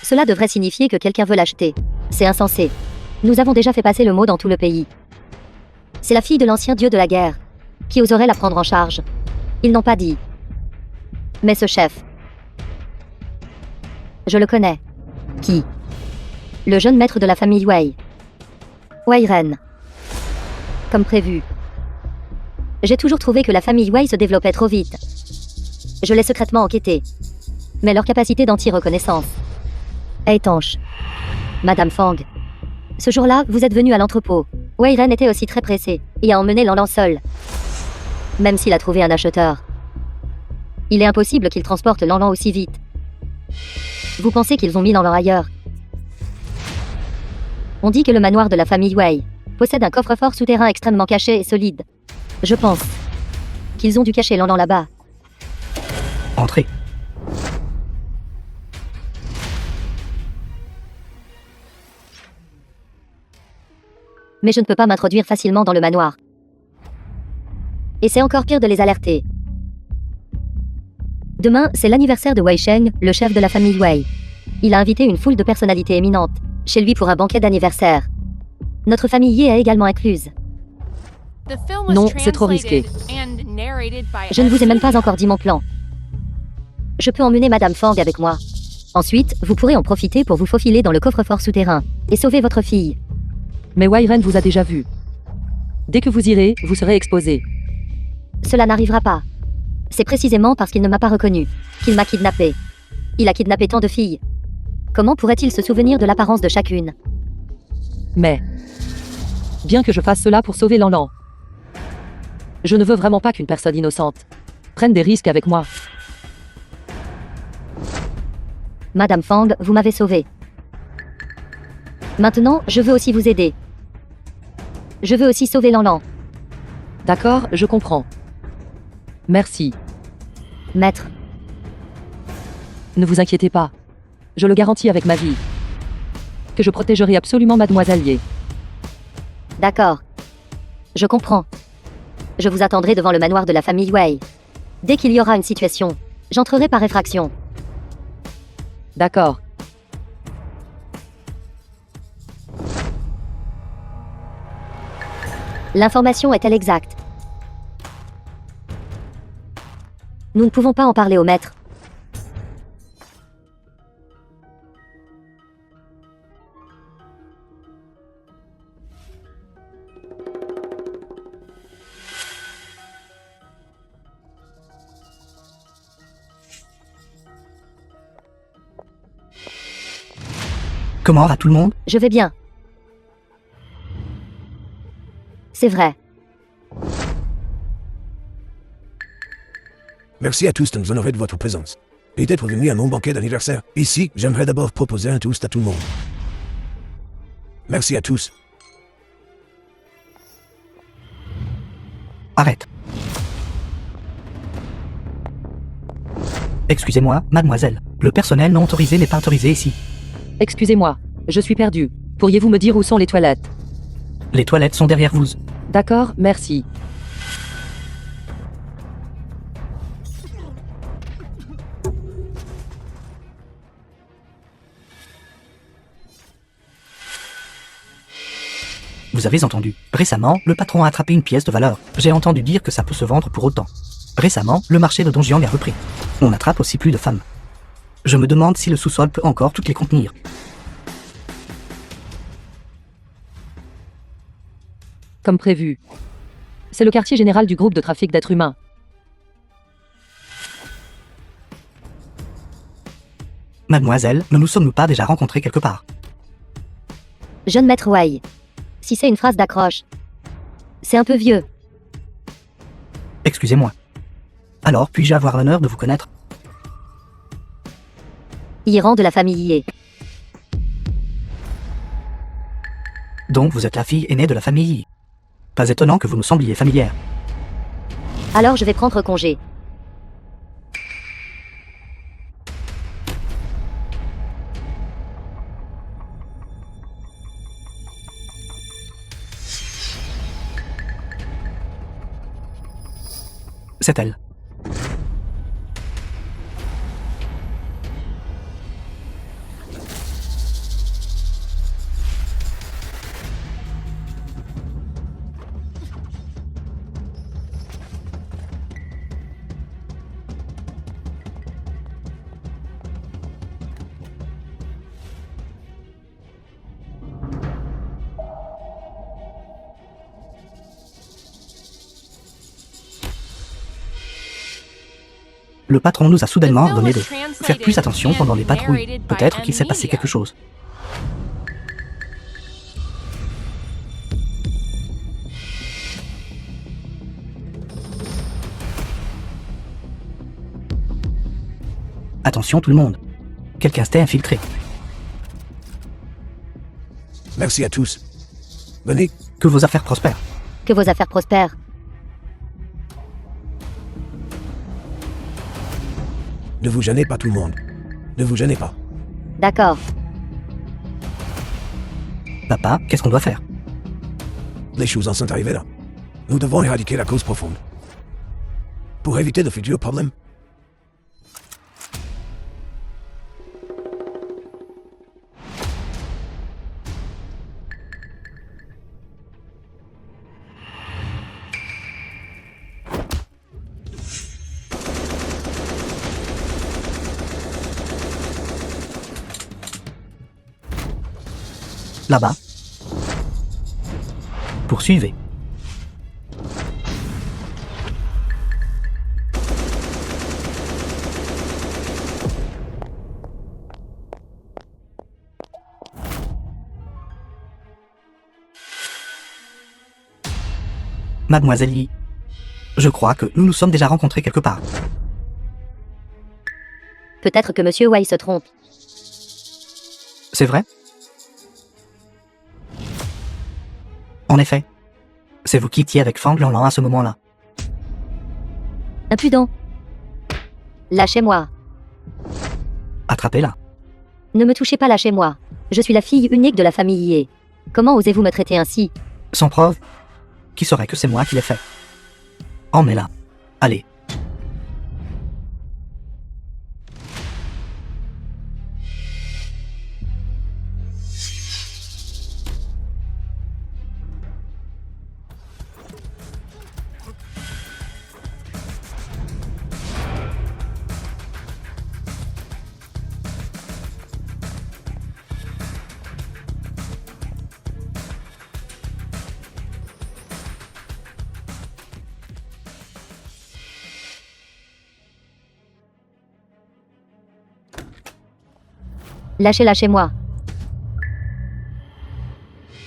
Cela devrait signifier que quelqu'un veut l'acheter. C'est insensé. Nous avons déjà fait passer le mot dans tout le pays. C'est la fille de l'ancien dieu de la guerre qui oserait la prendre en charge. Ils n'ont pas dit. Mais ce chef. Je le connais. Qui? Le jeune maître de la famille Wei. Wei Ren. Comme prévu. J'ai toujours trouvé que la famille Wei se développait trop vite. Je l'ai secrètement enquêté. Mais leur capacité d'anti-reconnaissance est étanche. Madame Fang. Ce jour-là, vous êtes venue à l'entrepôt. Wei Ren était aussi très pressé et a emmené Lanlan seul. Même s'il a trouvé un acheteur. Il est impossible qu'il transporte Lanlan aussi vite. Vous pensez qu'ils ont mis Lanlan ailleurs? On dit que le manoir de la famille Wei possède un coffre-fort souterrain extrêmement caché et solide. Je pense qu'ils ont dû cacher Lanlan là-bas. Entrez. Mais je ne peux pas m'introduire facilement dans le manoir. Et c'est encore pire de les alerter. Demain, c'est l'anniversaire de Wei Sheng, le chef de la famille Wei. Il a invité une foule de personnalités éminentes chez lui pour un banquet d'anniversaire. Notre famille y est également incluse. The film was Non, c'est trop translated risqué. and narrated by Je ne vous ai même MC. pas encore dit mon plan. Je peux emmener Madame Fang avec moi. Ensuite, vous pourrez en profiter pour vous faufiler dans le coffre-fort souterrain et sauver votre fille. Mais Wei Ren vous a déjà vu. Dès que vous irez, vous serez exposé. Cela n'arrivera pas. C'est précisément parce qu'il ne m'a pas reconnu qu'il m'a kidnappé. Il a kidnappé tant de filles. Comment pourrait-il se souvenir de l'apparence de chacune? Mais, bien que je fasse cela pour sauver Lanlan, je ne veux vraiment pas qu'une personne innocente prenne des risques avec moi. Madame Fang, vous m'avez sauvé. Maintenant, je veux aussi vous aider. Je veux aussi sauver Lanlan. D'accord, je comprends. Merci. Maître, Ne vous inquiétez pas. Je le garantis avec ma vie. Que je protégerai absolument Mademoiselle Ye. d'accord. Je comprends. Je vous attendrai devant le manoir de la famille Wei. Dès qu'il y aura une situation, j'entrerai par effraction. D'accord. L'information est-elle exacte? Nous ne pouvons pas en parler au maître. Comment va tout le monde? Je vais bien. C'est vrai. Merci à tous de nous honorer de votre présence. Et d'être venus à mon banquet d'anniversaire. Ici, j'aimerais d'abord proposer un toast à tout le monde. Merci à tous. Arrête. Excusez-moi, mademoiselle. Le personnel non autorisé n'est pas autorisé ici. Excusez-moi, je suis perdu. Pourriez-vous me dire où sont les toilettes? Les toilettes sont derrière vous. D'accord, merci. Vous avez entendu. Récemment, le patron a attrapé une pièce de valeur. J'ai entendu dire que ça peut se vendre pour autant. Récemment, le marché de Donjiang a repris. On attrape aussi plus de femmes. Je me demande si le sous-sol peut encore toutes les contenir. Comme prévu. C'est le quartier général du groupe de trafic d'êtres humains. Mademoiselle, ne nous sommes-nous pas déjà rencontrés quelque part? Jeune maître Wei. Si c'est une phrase d'accroche. C'est un peu vieux. Excusez-moi. Alors, puis-je avoir l'honneur de vous connaître? Iran de la famille Yé. Donc vous êtes la fille aînée de la famille Yi. Pas étonnant que vous me sembliez familière. Alors je vais prendre congé. C'est elle. Le patron nous a soudainement ordonné de faire plus attention pendant les patrouilles. Peut-être qu'il s'est passé quelque chose. Attention tout le monde. Quelqu'un s'est infiltré. Merci à tous. Venez. Que vos affaires prospèrent. Que vos affaires prospèrent. Ne vous gênez pas tout le monde. Ne vous gênez pas. D'accord. Papa, qu'est-ce qu'on doit faire? Les choses en sont arrivées là. Nous devons éradiquer la cause profonde. Pour éviter de futurs problèmes. Là-bas. Poursuivez. Mademoiselle Yi, je crois que nous nous sommes déjà rencontrés quelque part. Peut-être que Monsieur Wei se trompe. C'est vrai? En effet. C'est vous qui étiez avec Fang Lanlan à ce moment-là. Impudent. Lâchez-moi. Attrapez-la. Ne me touchez pas, lâchez-moi. Je suis la fille unique de la famille Yé. Comment osez-vous me traiter ainsi? Sans preuve, qui saurait que c'est moi qui l'ai fait? Emmenez-la. Allez. Lâchez-moi.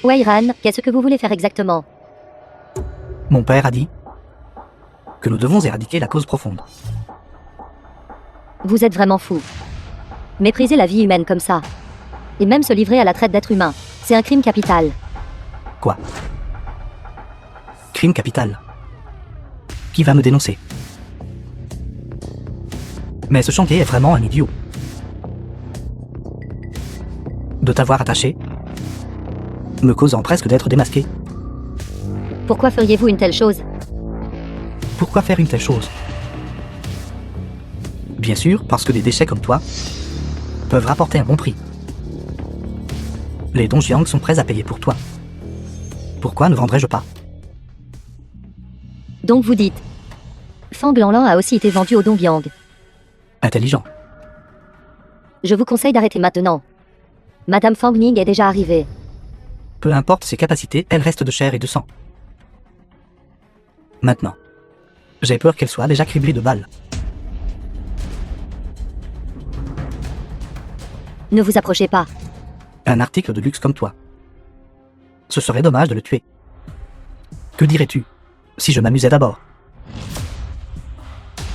Weiran, qu'est-ce que vous voulez faire exactement? Mon père a dit que nous devons éradiquer la cause profonde. Vous êtes vraiment fou. Mépriser la vie humaine comme ça. Et même se livrer à la traite d'êtres humains. C'est un crime capital. Quoi? Crime capital. Qui va me dénoncer? Mais ce chantier est vraiment un idiot. De t'avoir attaché, me causant presque d'être démasqué. Pourquoi feriez-vous une telle chose? Pourquoi faire une telle chose? Bien sûr, parce que des déchets comme toi peuvent rapporter un bon prix. Les Donjiang sont prêts à payer pour toi. Pourquoi ne vendrais-je pas? Donc vous dites. Fang Lanlan a aussi été vendu au Dongyang. Intelligent. Je vous conseille d'arrêter maintenant. Madame Fang Ning est déjà arrivée. Peu importe ses capacités, elle reste de chair et de sang. Maintenant, j'ai peur qu'elle soit déjà criblée de balles. Ne vous approchez pas. Un article de luxe comme toi. Ce serait dommage de le tuer. Que dirais-tu si je m'amusais d'abord?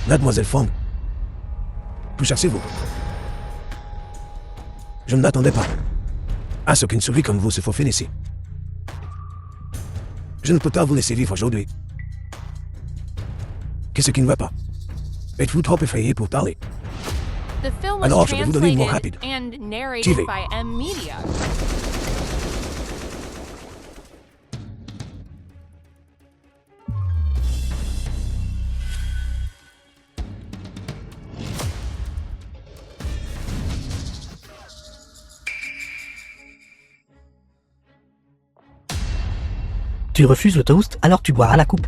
Mademoiselle Fong. Vous cherchez-vous? Je ne m'attendais pas à ce qu'une souris comme vous se faufile ici. Je ne peux pas vous laisser vivre aujourd'hui. Qu'est-ce qui ne va pas? Êtes-vous trop effrayé pour parler? The film was Alors, je vais vous donner une mot translated rapide. and narrated TV. by M Media. Tu refuses le toast, alors tu boiras la coupe.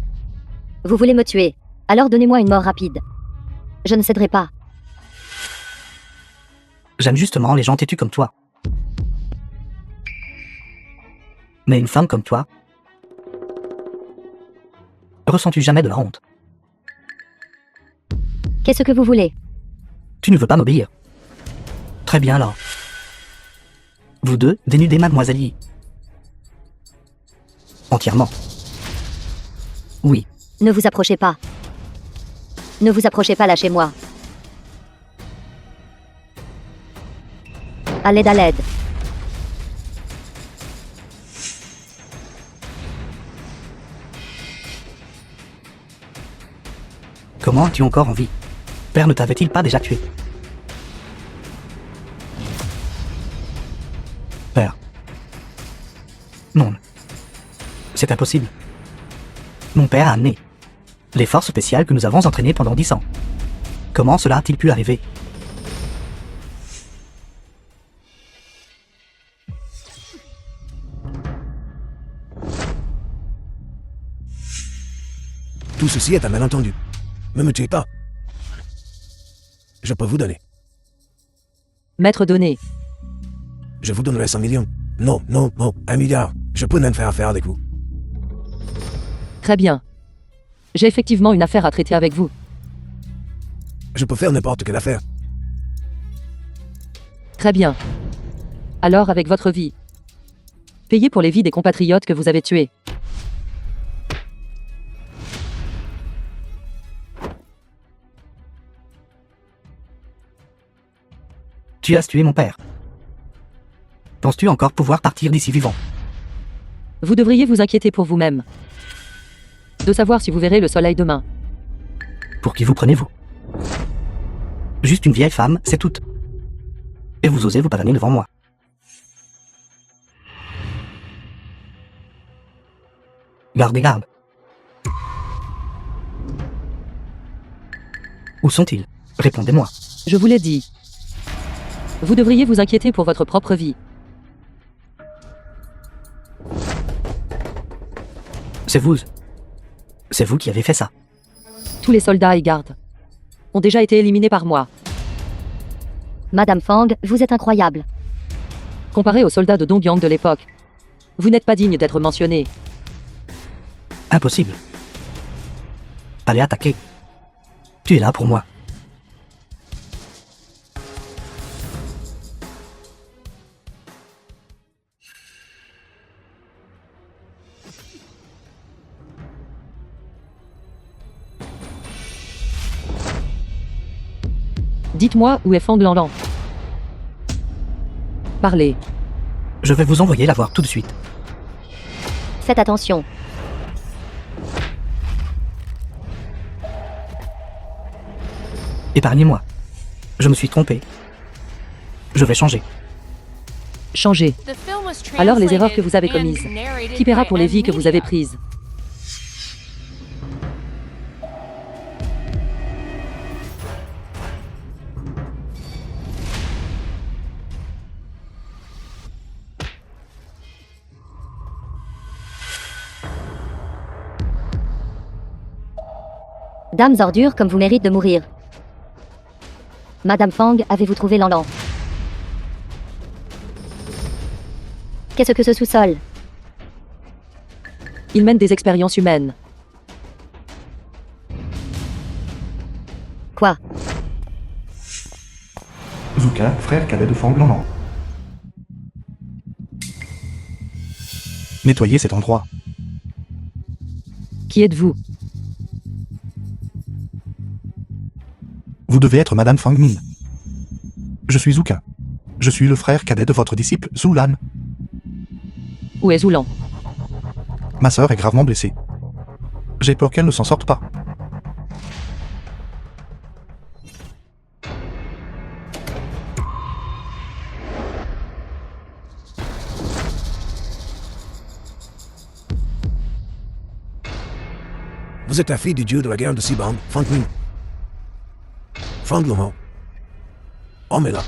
Vous voulez me tuer. Alors donnez-moi une mort rapide. Je ne céderai pas. J'aime justement les gens têtus comme toi. Mais une femme comme toi, ressens-tu jamais de la honte? Qu'est-ce que vous voulez? Tu ne veux pas m'obéir. Très bien alors. Vous deux, dénudez Mademoiselle Yi. Entièrement. Oui, Ne vous approchez pas. Ne vous approchez pas là chez moi. À l'aide, à l'aide. comment as-tu encore envie? Père ne t'avait-il pas déjà tué? Père. Non. C'est impossible. Mon père a amené les forces spéciales que nous avons entraînées pendant 10 ans. Comment cela a-t-il pu arriver? Tout ceci est un malentendu. Ne me tuez pas. Je peux vous donner. Maître donné. Je vous donnerai 100 millions. Non, non, non, 1 milliard. Je peux même faire affaire avec vous. Très bien. J'ai effectivement une affaire à traiter avec vous. Je peux faire n'importe quelle affaire. Très bien. Alors avec votre vie. Payez pour les vies des compatriotes que vous avez tués. Tu as tué mon père. Penses-tu encore pouvoir partir d'ici vivant? Vous devriez vous inquiéter pour vous-même. De savoir si vous verrez le soleil demain. Pour qui vous prenez-vous? Juste une vieille femme, c'est tout. Et vous osez vous pavaner devant moi. Gardez garde. Où sont-ils? Répondez-moi. Je vous l'ai dit. Vous devriez vous inquiéter pour votre propre vie. C'est vous. C'est vous qui avez fait ça. Tous les soldats et gardes ont déjà été éliminés par moi. Madame Fang, vous êtes incroyable. Comparé aux soldats de Dongyang de l'époque, vous n'êtes pas digne d'être mentionné. Impossible. Allez attaquer. Tu es là pour moi. Dites-moi où est Fang Lanlan. Parlez. Je vais vous envoyer la voir tout de suite. Faites attention. Épargnez-moi. Je me suis trompé. Je vais changer. Changez. The film was Alors les erreurs que vous avez translated commises. and narrated Qui paiera by pour les M vies que vous avez Media. prises? Dames ordures comme vous mérite de mourir. Madame Fang, avez-vous trouvé Lanlan? Qu'est-ce que ce sous-sol? Il mène des expériences humaines. Quoi? Zuka, frère cadet de Fang Lanlan. Nettoyez cet endroit. Qui êtes-vous? Vous devez être Madame Fang Min. Je suis Zuka. Je suis le frère cadet de votre disciple, Zulan. Où est Zoulan? Ma sœur est gravement blessée. J'ai peur qu'elle ne s'en sorte pas. Vous êtes la fille du dieu de la guerre de Sibang, Fang Min. Fang Lomo. Omela.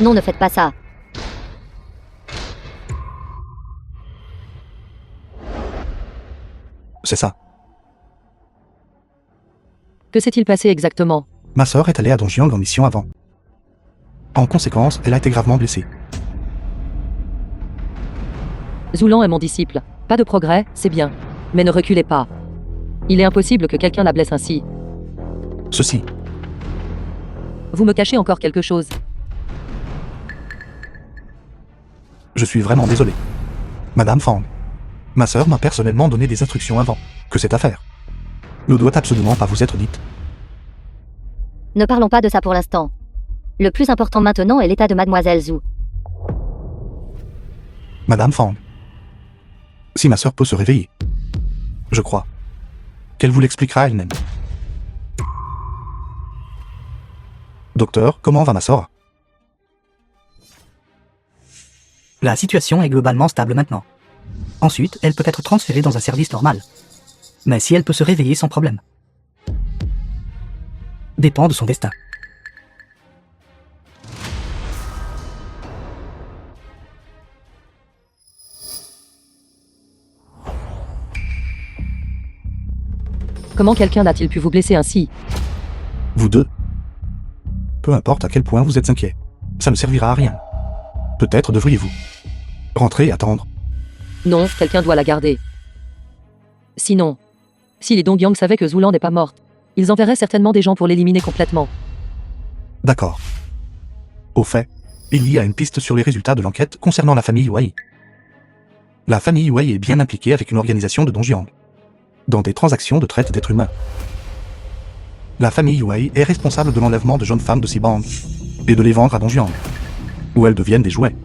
Non, ne faites pas ça. C'est ça. Que s'est-il passé exactement? Ma sœur est allée à Dongyang en mission avant. En conséquence, elle a été gravement blessée. Zoulan est mon disciple. Pas de progrès, c'est bien. Mais ne reculez pas. Il est impossible que quelqu'un la blesse ainsi. Ceci. Vous me cachez encore quelque chose. Je suis vraiment désolé. Madame Fang. Ma sœur m'a personnellement donné des instructions avant que cette affaire ne doit absolument pas vous être dite. Ne parlons pas de ça pour l'instant. Le plus important maintenant est l'état de Mademoiselle Zhu. Madame Fang. Si ma sœur peut se réveiller, je crois qu'elle vous l'expliquera elle-même. Docteur, comment va ma sœur? La situation est globalement stable maintenant. Ensuite, elle peut être transférée dans un service normal. Mais si elle peut se réveiller sans problème, dépend de son destin. Comment quelqu'un a-t-il pu vous blesser ainsi? Vous deux. Peu importe à quel point vous êtes inquiet, ça ne servira à rien. Peut-être devriez-vous rentrer et attendre. Non, quelqu'un doit la garder. Sinon, si les Dongyang savaient que Zoulan n'est pas morte, ils enverraient certainement des gens pour l'éliminer complètement. D'accord. Au fait, il y a une piste sur les résultats de l'enquête concernant la famille Wei. La famille Wei est bien impliquée avec une organisation de Dongyang dans des transactions de traite d'êtres humains. La famille Wei est responsable de l'enlèvement de jeunes femmes de Sibang et de les vendre à Dongyang, où elles deviennent des jouets.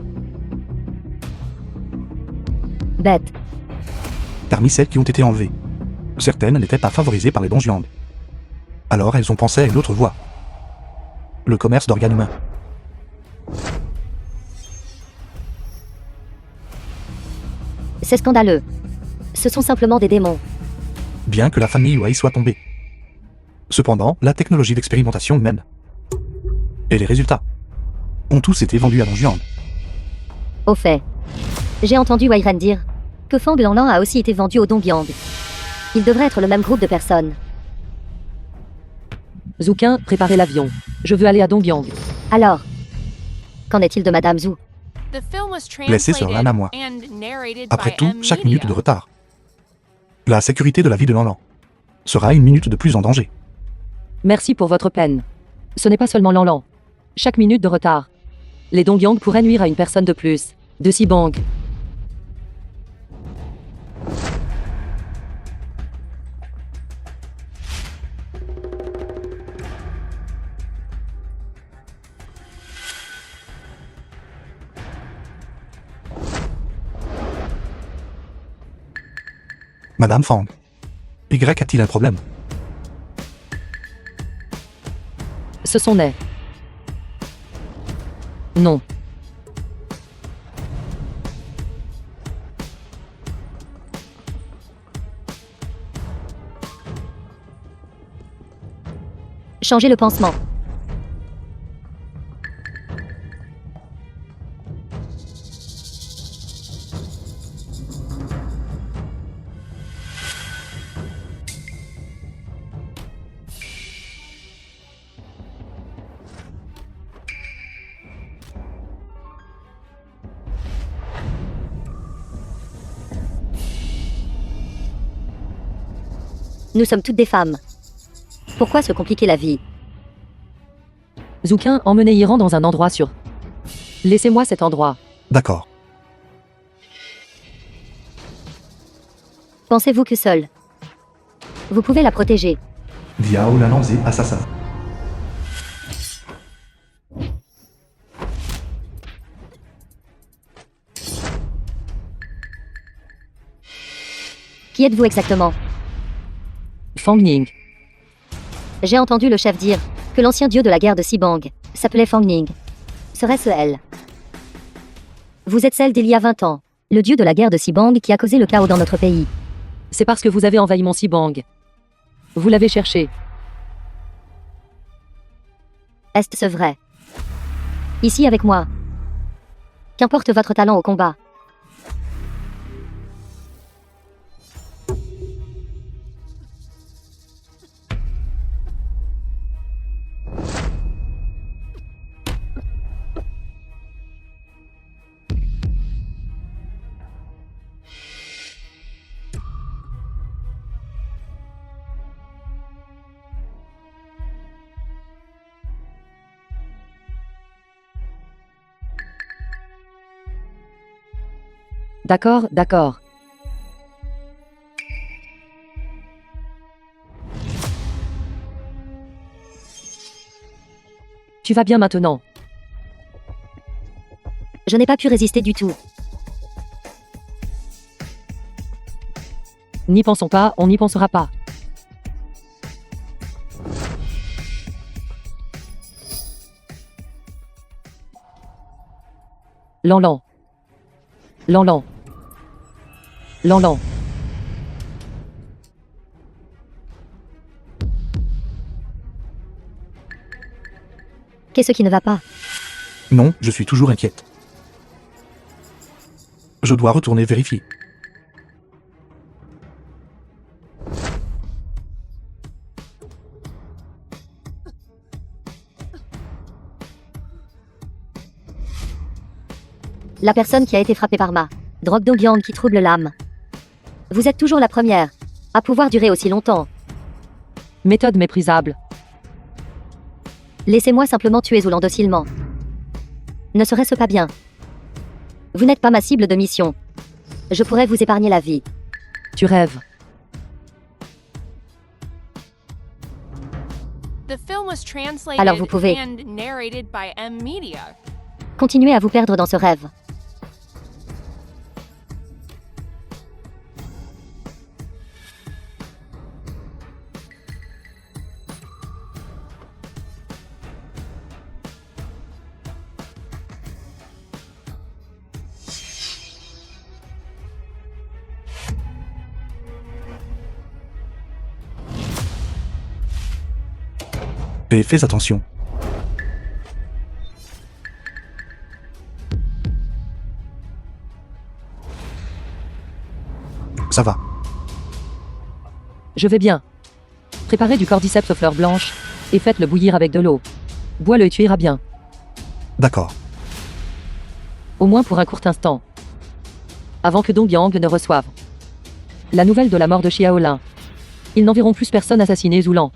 Bête. Parmi celles qui ont été enlevées, certaines n'étaient pas favorisées par les Dongyang. Alors elles ont pensé à une autre voie. Le commerce d'organes humains. C'est scandaleux. Ce sont simplement des démons. Bien que la famille Wei soit tombée. Cependant, la technologie d'expérimentation humaine et les résultats ont tous été vendus à Dongyang. Au fait, j'ai entendu Wei Ren dire que Fang Lanlan a aussi été vendu au Dongyang. Il devrait être le même groupe de personnes. Zoukin, préparez l'avion. Je veux aller à Dongyang. Alors, qu'en est-il de Madame Zhu? The film was Laissez Sir Lan à moi. translated and narrated Après by tout, M chaque Media. minute de retard. La sécurité de la vie de Lanlan sera une minute de plus en danger. Merci pour votre peine. Ce n'est pas seulement Lanlan. Chaque minute de retard. Les Dongyang pourraient nuire à une personne de plus. De Sibang. Madame Fang. Y a-t-il un problème? Ce sont nez. Non. Changez le pansement. Nous sommes toutes des femmes. Pourquoi se compliquer la vie? Zoukin, emmenez Iran dans un endroit sûr. Laissez-moi cet endroit. D'accord. Pensez-vous que seul vous pouvez la protéger? Diao Lananzi, assassin. Qui êtes-vous exactement? Fang Ning. J'ai entendu le chef dire que l'ancien dieu de la guerre de Sibang s'appelait Fang Ning. Serait-ce elle? Vous êtes celle d'il y a 20 ans, le dieu de la guerre de Sibang qui a causé le chaos dans notre pays. C'est parce que vous avez envahi mon Sibang. Vous l'avez cherché. Est-ce vrai? Ici avec moi. Qu'importe votre talent au combat. D'accord, d'accord. Tu vas bien maintenant. Je n'ai pas pu résister du tout. N'y pensons pas, on n'y pensera pas. Lanlan. Lanlan. Lanlan. Qu'est-ce qui ne va pas? Non, je suis toujours inquiète. Je dois retourner vérifier. La personne qui a été frappée par ma drogue d'Ongyang qui trouble l'âme. Vous êtes toujours la première à pouvoir durer aussi longtemps. Méthode méprisable. Laissez-moi simplement tuer Zoulan docilement. Ne serait-ce pas bien? Vous n'êtes pas ma cible de mission. Je pourrais vous épargner la vie. Tu rêves. The film was translated Alors vous pouvez. and narrated by M Media. Continuez à vous perdre dans ce rêve. Et fais attention. Ça va. Je vais bien. Préparez du cordyceps aux fleurs blanches et faites-le bouillir avec de l'eau. Bois-le et tu iras bien. D'accord. Au moins pour un court instant. Avant que Dongyang ne reçoive la nouvelle de la mort de Xiaolin. Ils n'en verront plus personne assassiner Zoulan.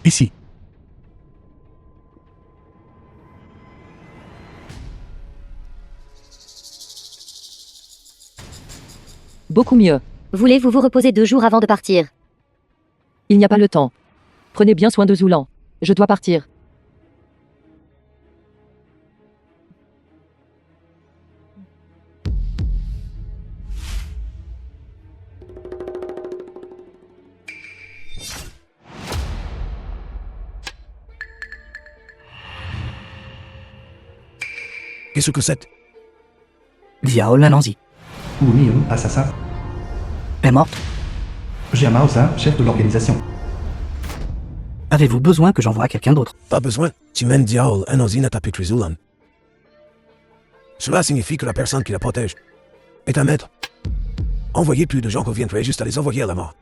Ici. Beaucoup mieux. Voulez-vous vous reposer 2 jours avant de partir? Il n'y a pas le temps. Prenez bien soin de Zoulan. Je dois partir. Qu'est-ce que c'est? Diao Lananzi Wu Miun, assassin. est morte. Jia Maosa, chef de l'organisation. Avez-vous besoin que j'envoie quelqu'un d'autre? Pas besoin. Timen Diaol Enozi n'a tapé Zulan. Cela signifie que la personne qui la protège est un maître. Envoyez plus de gens qu'on viendrait juste à les envoyer à la mort.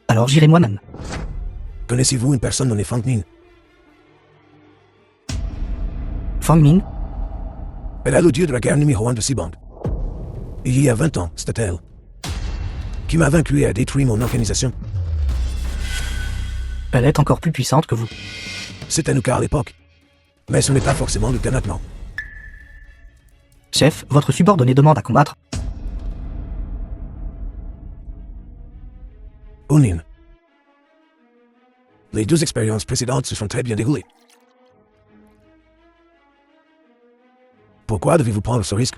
Alors j'irai moi-même. Connaissez-vous une personne nommée Fang Ning? Fang Ming, Elle est le dieu de la guerre numéro 1 de Sibang. Il y a 20 ans, c'était elle qui m'a vaincu et a détruit mon organisation. elle est encore plus puissante que vous. C'était le cas à l'époque. Mais ce n'est pas forcément le cas maintenant. Chef, votre subordonné demande à combattre. Unin. Les 2 expériences précédentes se sont très bien déroulées. Pourquoi devez-vous prendre ce risque?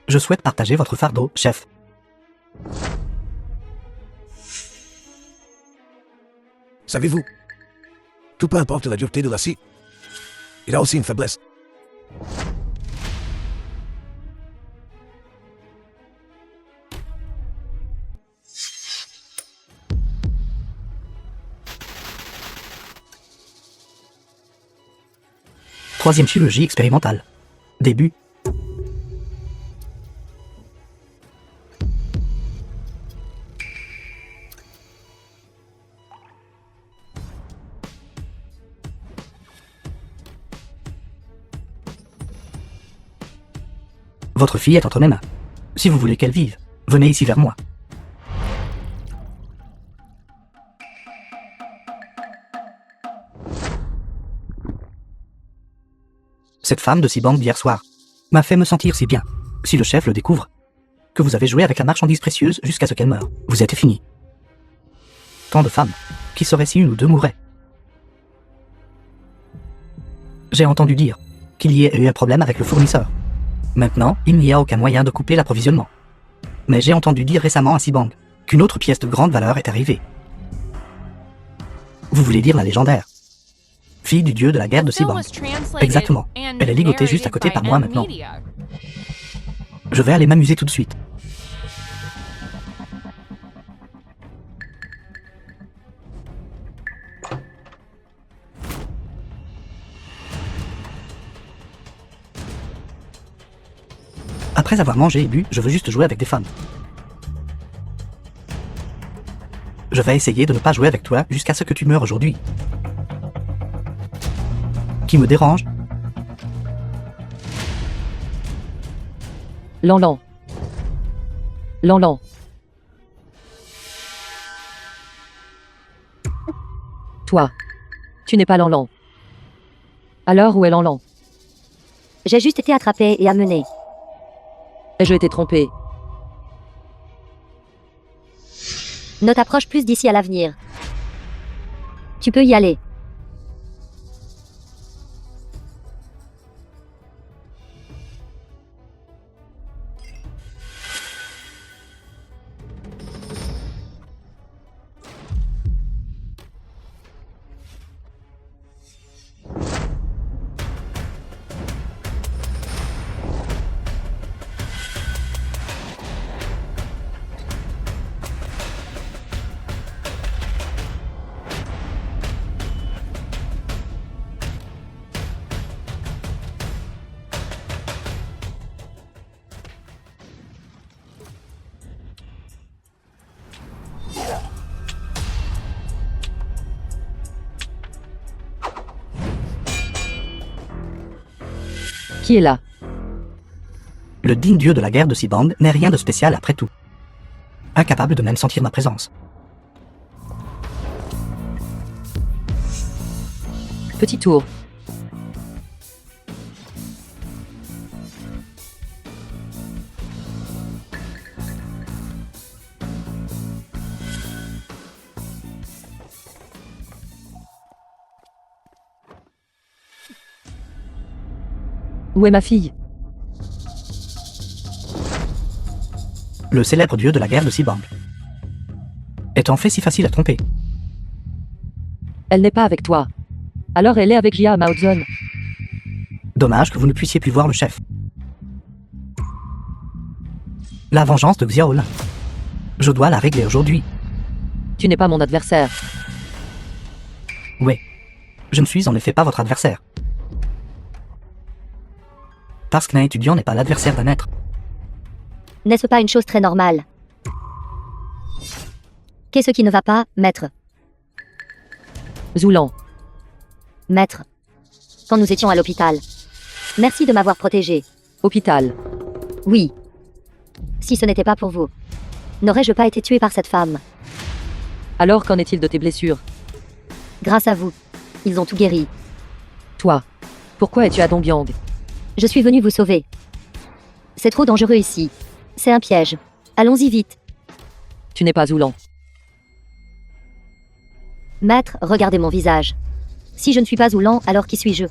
Je souhaite partager votre fardeau, chef. Savez-vous, tout peu importe la dureté de l'acier, il a aussi une faiblesse. Troisième chirurgie expérimentale. Début. Votre fille est entre mes mains. Si vous voulez qu'elle vive, venez ici vers moi. Cette femme de Sibang d'hier soir m'a fait me sentir si bien. Si le chef le découvre, que vous avez joué avec la marchandise précieuse jusqu'à ce qu'elle meure, vous êtes fini. Tant de femmes, qui sauraient si une ou deux mourraient. J'ai entendu dire qu'il y ait eu un problème avec le fournisseur. Maintenant, il n'y a aucun moyen de couper l'approvisionnement. Mais j'ai entendu dire récemment à Sibang qu'une autre pièce de grande valeur est arrivée. Vous voulez dire la légendaire fille du dieu de la guerre de Sibang. Exactement. Elle est ligotée juste à côté par moi maintenant. Je vais aller m'amuser tout de suite. Après avoir mangé et bu, je veux juste jouer avec des femmes. Je vais essayer de ne pas jouer avec toi jusqu'à ce que tu meurs aujourd'hui. Qui me dérange? Lanlan. Lanlan. Toi. Tu n'es pas Lanlan. Alors où est Lanlan? J'ai juste été attrapé et amené. Ai-je été trompé? Ne t'approche plus d'ici à l'avenir. Tu peux y aller. Qui est là? Le digne dieu de la guerre de Sibang n'est rien de spécial après tout. Incapable de même sentir ma présence. Petit tour. Où est ma fille? Le célèbre dieu de la guerre de Sibang. Est en fait si facile à tromper? Elle n'est pas avec toi. Alors elle est avec Jia Maozon. Dommage que vous ne puissiez plus voir le chef. La vengeance de Xiaolin. Je dois la régler aujourd'hui. Tu n'es pas mon adversaire. Oui. Je ne suis en effet pas votre adversaire. Parce qu'un étudiant n'est pas l'adversaire d'un maître. N'est-ce pas une chose très normale? Qu'est-ce qui ne va pas, maître? Zoulan. Maître. Quand nous étions à l'hôpital. Merci de m'avoir protégé. Hôpital. Oui. Si ce n'était pas pour vous, n'aurais-je pas été tué par cette femme? Alors qu'en est-il de tes blessures? Grâce à vous, ils ont tout guéri. Toi. Pourquoi es-tu à Dongbyang? Je suis venu vous sauver. C'est trop dangereux ici. C'est un piège. Allons-y vite. Tu n'es pas Zoulan. Maître, regardez mon visage. Si je ne suis pas Zoulan, alors qui suis-je?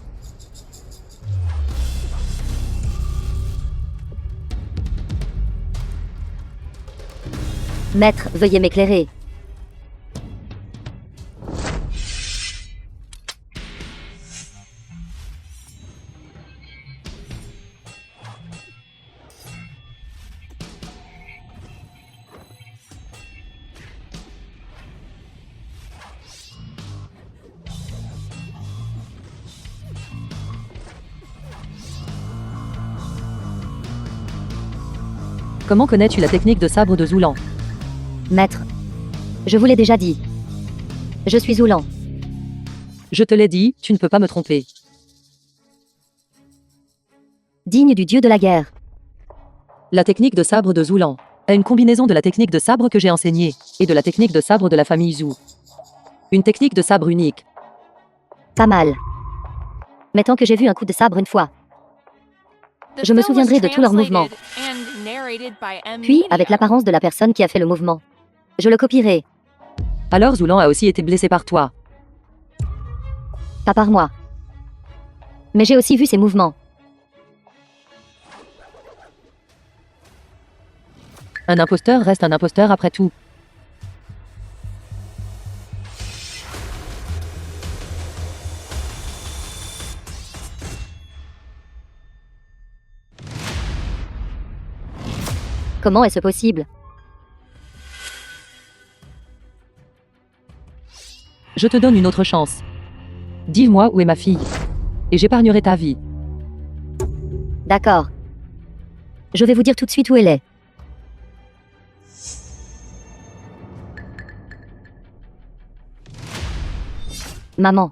Maître, veuillez m'éclairer. Comment connais-tu la technique de sabre de Zoulan? Maître, je vous l'ai déjà dit. Je suis Zoulan. Je te l'ai dit, tu ne peux pas me tromper. Digne du dieu de la guerre. La technique de sabre de Zoulan est une combinaison de la technique de sabre que j'ai enseignée et de la technique de sabre de la famille Zhou. Une technique de sabre unique. Pas mal. Mais tant que j'ai vu un coup de sabre une fois. The Je me film was souviendrai de tous leurs mouvements. translated and narrated by M. Puis, Media. avec l'apparence de la personne qui a fait le mouvement. Je le copierai. Alors Zoulan a aussi été blessé par toi. Pas par moi. Mais j'ai aussi vu ses mouvements. Un imposteur reste un imposteur après tout. Comment est-ce possible? Je te donne une autre chance. Dis-moi où est ma fille. Et j'épargnerai ta vie. D'accord. Je vais vous dire tout de suite où elle est. Maman.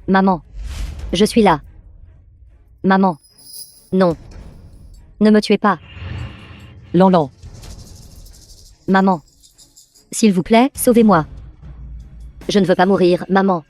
Maman. Je suis là. Maman. Non. Ne me tuez pas. Lanlan. Maman. S'il vous plaît, sauvez-moi. Je ne veux pas mourir, maman.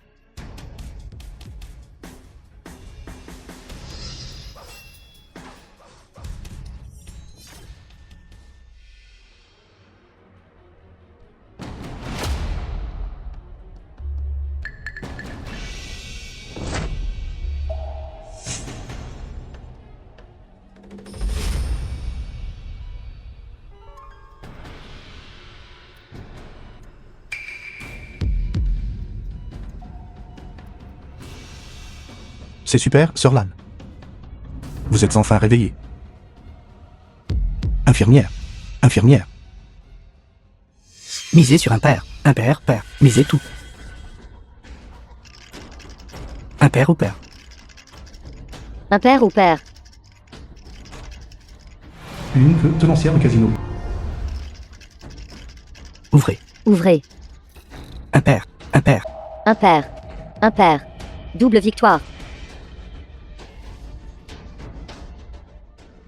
C'est super, Sir Lan. Vous êtes enfin réveillé. Infirmière. Infirmière. Misez sur un père. Un père, père. Misez tout. Un père ou père. Un père ou père? Une queue tenancière de casino. Ouvrez. Ouvrez. Un père. Un père. Un père. Un père. Double victoire.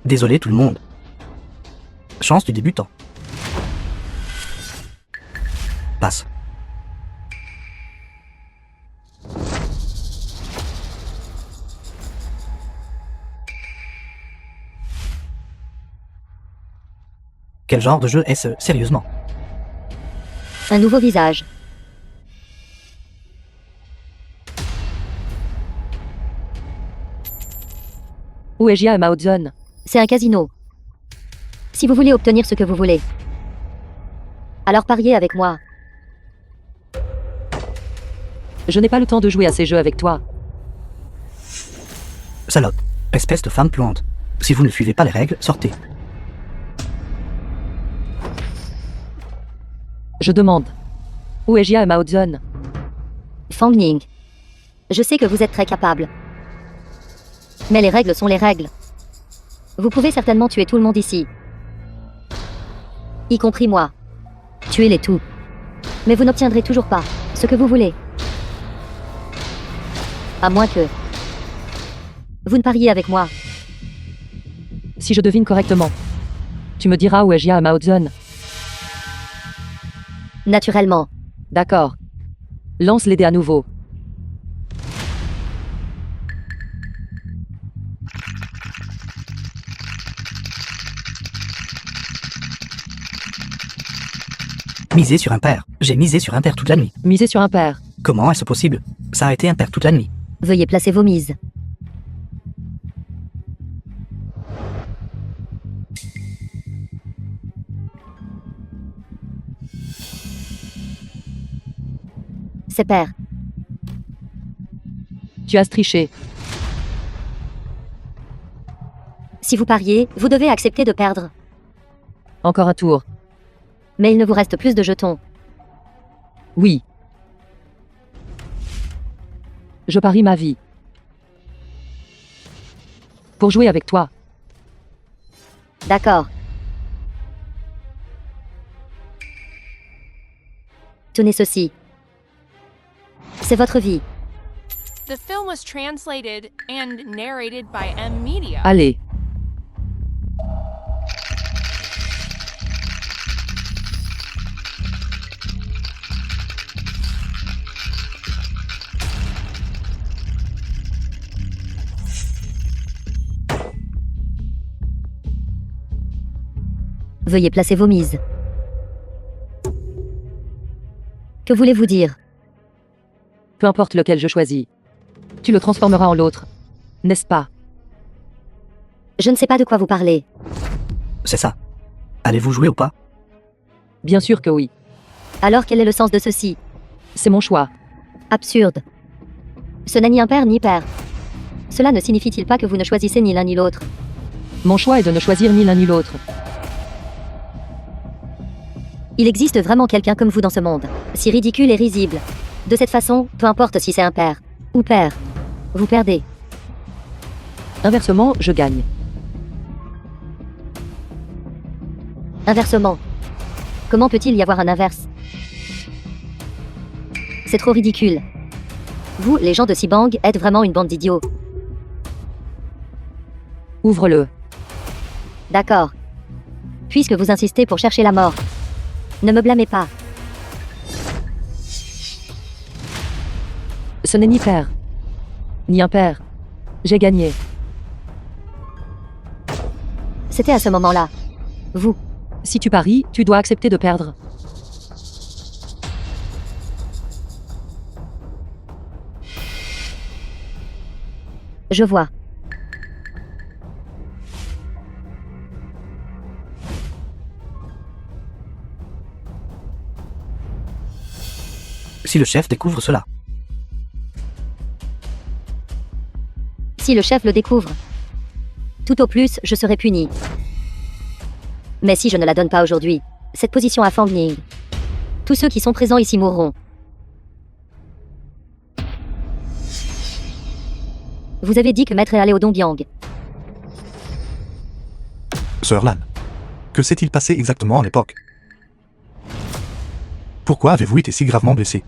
Désolé tout le monde. Chance du débutant. Passe. Quel genre de jeu est-ce, sérieusement? Un nouveau visage. Où est Jia et Mao Zedong? C'est un casino. Si vous voulez obtenir ce que vous voulez, alors pariez avec moi. Je n'ai pas le temps de jouer à ces jeux avec toi. Salope. Espèce de femme puante. Si vous ne suivez pas les règles, sortez. Je demande. Où est Jia et Mao Zedong? Fang Ning. Je sais que vous êtes très capable. Mais les règles sont les règles. Vous pouvez certainement tuer tout le monde ici. Y compris moi. Tuez-les tous. Mais vous n'obtiendrez toujours pas ce que vous voulez. À moins que vous ne pariez avec moi. Si je devine correctement, tu me diras où est Jia et Mao Zedong. Naturellement. D'accord. Lance les dés à nouveau. Miser sur impair. J'ai misé sur impair toute la nuit. Miser sur impair. Comment est-ce possible? Ça a été impair toute la nuit. Veuillez placer vos mises. C'est pair. Tu as triché. Si vous pariez, vous devez accepter de perdre. Encore un tour. Mais il ne vous reste plus de jetons. Oui. Je parie ma vie. Pour jouer avec toi. D'accord. Tenez ceci. C'est votre vie. The film was translated and narrated by M Media. Allez. Veuillez placer vos mises. Que voulez-vous dire? Peu importe lequel je choisis. Tu le transformeras en l'autre. N'est-ce pas? Je ne sais pas de quoi vous parlez. C'est ça. Allez-vous jouer ou pas? Bien sûr que oui. Alors quel est le sens de ceci? C'est mon choix. Absurde. Ce n'est ni impair ni pair. Cela ne signifie-t-il pas que vous ne choisissez ni l'un ni l'autre? Mon choix est de ne choisir ni l'un ni l'autre. Il existe vraiment quelqu'un comme vous dans ce monde, si ridicule et risible. De cette façon, peu importe si c'est impair ou pair, vous perdez. Inversement, je gagne. Inversement. Comment peut-il y avoir un inverse? C'est trop ridicule. Vous, les gens de Sibang, êtes vraiment une bande d'idiots. Ouvre-le. D'accord. Puisque vous insistez pour chercher la mort. Ne me blâmez pas. Ce n'est ni pair, ni impair. J'ai gagné. C'était à ce moment-là. Vous. Si tu paries, tu dois accepter de perdre. Je vois. Si le chef découvre cela. Si le chef le découvre. Tout au plus, je serai puni. Mais si je ne la donne pas aujourd'hui, cette position à Fang Ning, tous ceux qui sont présents ici mourront. Vous avez dit que Maître est allé au Dongbiang. Sir Lan. Que s'est-il passé exactement à l'époque? Pourquoi avez-vous été si gravement blessé?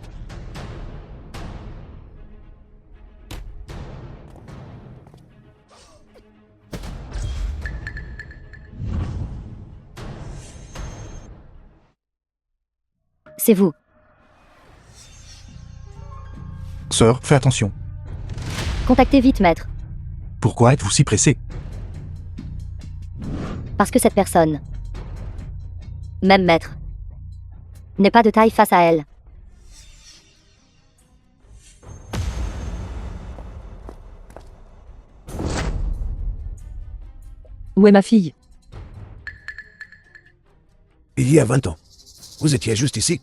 C'est vous. Sir, fais attention. Contactez vite, Maître. Pourquoi êtes-vous si pressé? Parce que cette personne, même Maître, n'est pas de taille face à elle. Où est ma fille? Il y a 20 ans, vous étiez juste ici.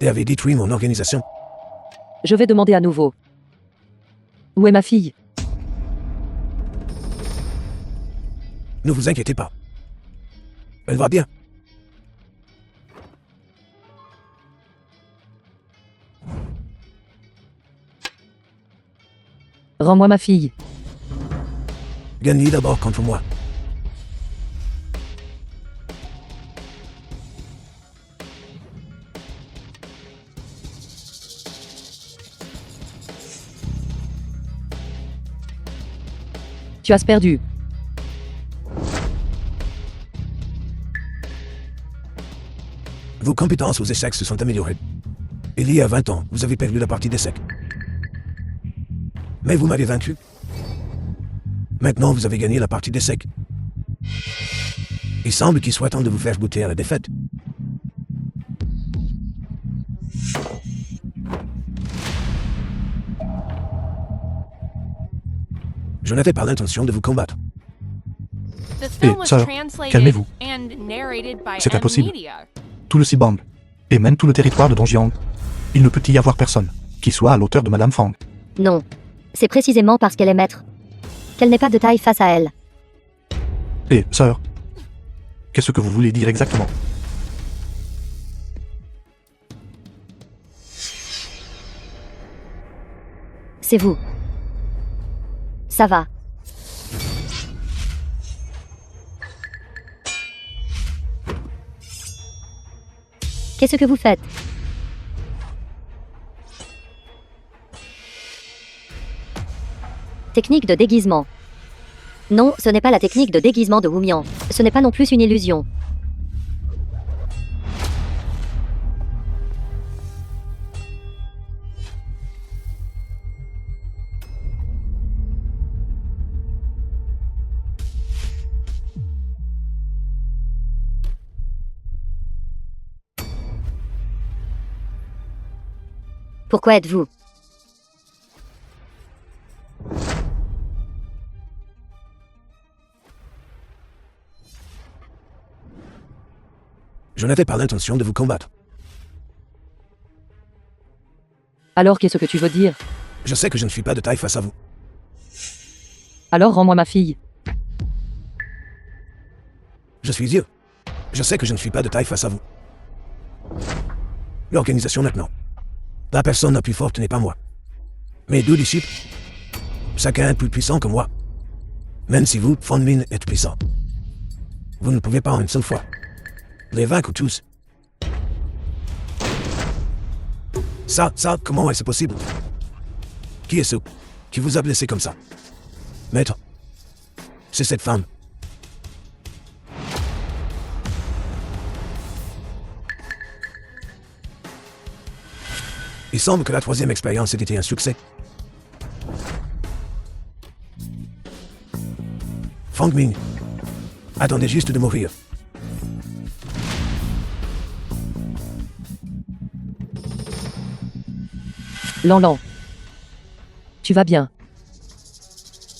Et avez détruit mon organisation. Je vais demander à nouveau. Où est ma fille? Ne vous inquiétez pas. Elle va bien. Rends-moi ma fille. Gagnez d'abord contre moi. Tu as perdu. Vos compétences aux échecs se sont améliorées. Il y a 20 ans, vous avez perdu la partie d'échecs. Mais vous m'avez vaincu. Maintenant, vous avez gagné la partie d'échecs. Il semble qu'il soit temps de vous faire goûter à la défaite. Je n'avais pas l'intention de vous combattre. The film was sœur, translated calmez-vous. and narrated by C'est M impossible. Media. Tout le Sibang, et même tout le territoire de Donjiang. Il ne peut y avoir personne qui soit à l'auteur de Madame Fang. Non. C'est précisément parce qu'elle est maître. Qu'elle n'est pas de taille face à elle. Et, sœur, qu'est-ce que vous voulez dire exactement? C'est vous. Ça va. Qu'est-ce que vous faites? Technique de déguisement. Non, ce n'est pas la technique de déguisement de Wumian. Ce n'est pas non plus une illusion. Pourquoi êtes-vous? Je n'avais pas l'intention de vous combattre. Alors qu'est-ce que tu veux dire? Je sais que je ne suis pas de taille face à vous. Alors rends-moi ma fille. Je suis Dieu. Je sais que je ne suis pas de taille face à vous. L'organisation maintenant. La personne la plus forte n'est pas moi. Mes 2 disciples, chacun est plus puissant que moi. Même si vous, Fang Min, êtes puissant. Vous ne pouvez pas en une seule fois les vaincre tous. Ça, comment est-ce possible? Qui est ce qui vous a blessé comme ça? Maître, c'est cette femme. Il semble que la 3e expérience ait été un succès. Fang Min, attendez juste de mourir. Lan. Tu vas bien?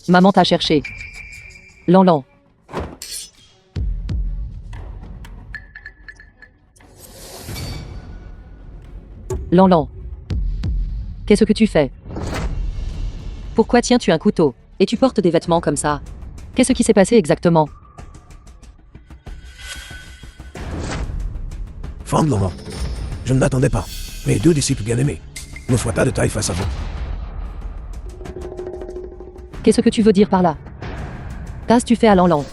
Maman t'a cherché. Lan. Lan. Qu'est-ce que tu fais? Pourquoi tiens-tu un couteau? Et tu portes des vêtements comme ça? Qu'est-ce qui s'est passé exactement? Fang Lan, je ne m'attendais pas. Mes 2 disciples bien-aimés ne soient pas de taille face à vous. Qu'est-ce que tu veux dire par là? Qu'as-tu fait à Lan?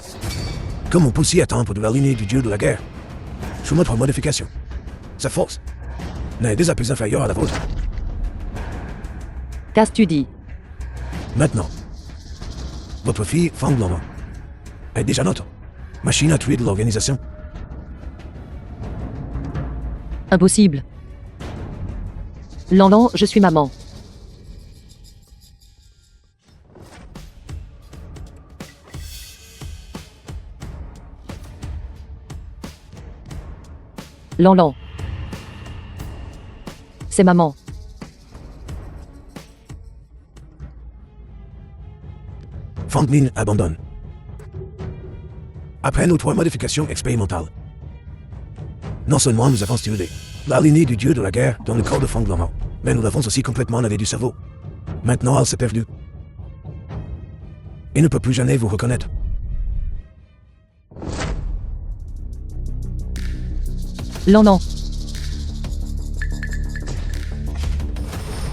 Comme on peut s'y attendre de la lignée du dieu de la guerre, sous notre modification, sa force n'est déjà plus inférieure à la vôtre. Qu'as-tu dit? Maintenant, votre fille, Fang Lan, est déjà notre machine à tuer de l'organisation. Impossible. Lan, je suis maman. Lan. C'est maman. Fang Min abandonne. Après nos 3 modifications expérimentales, non seulement nous avons stimulé la lignée du dieu de la guerre dans le corps de Fang Lan, mais nous l'avons aussi complètement lavé du cerveau. Maintenant, elle s'est perdue. Il ne peut plus jamais vous reconnaître. Lan.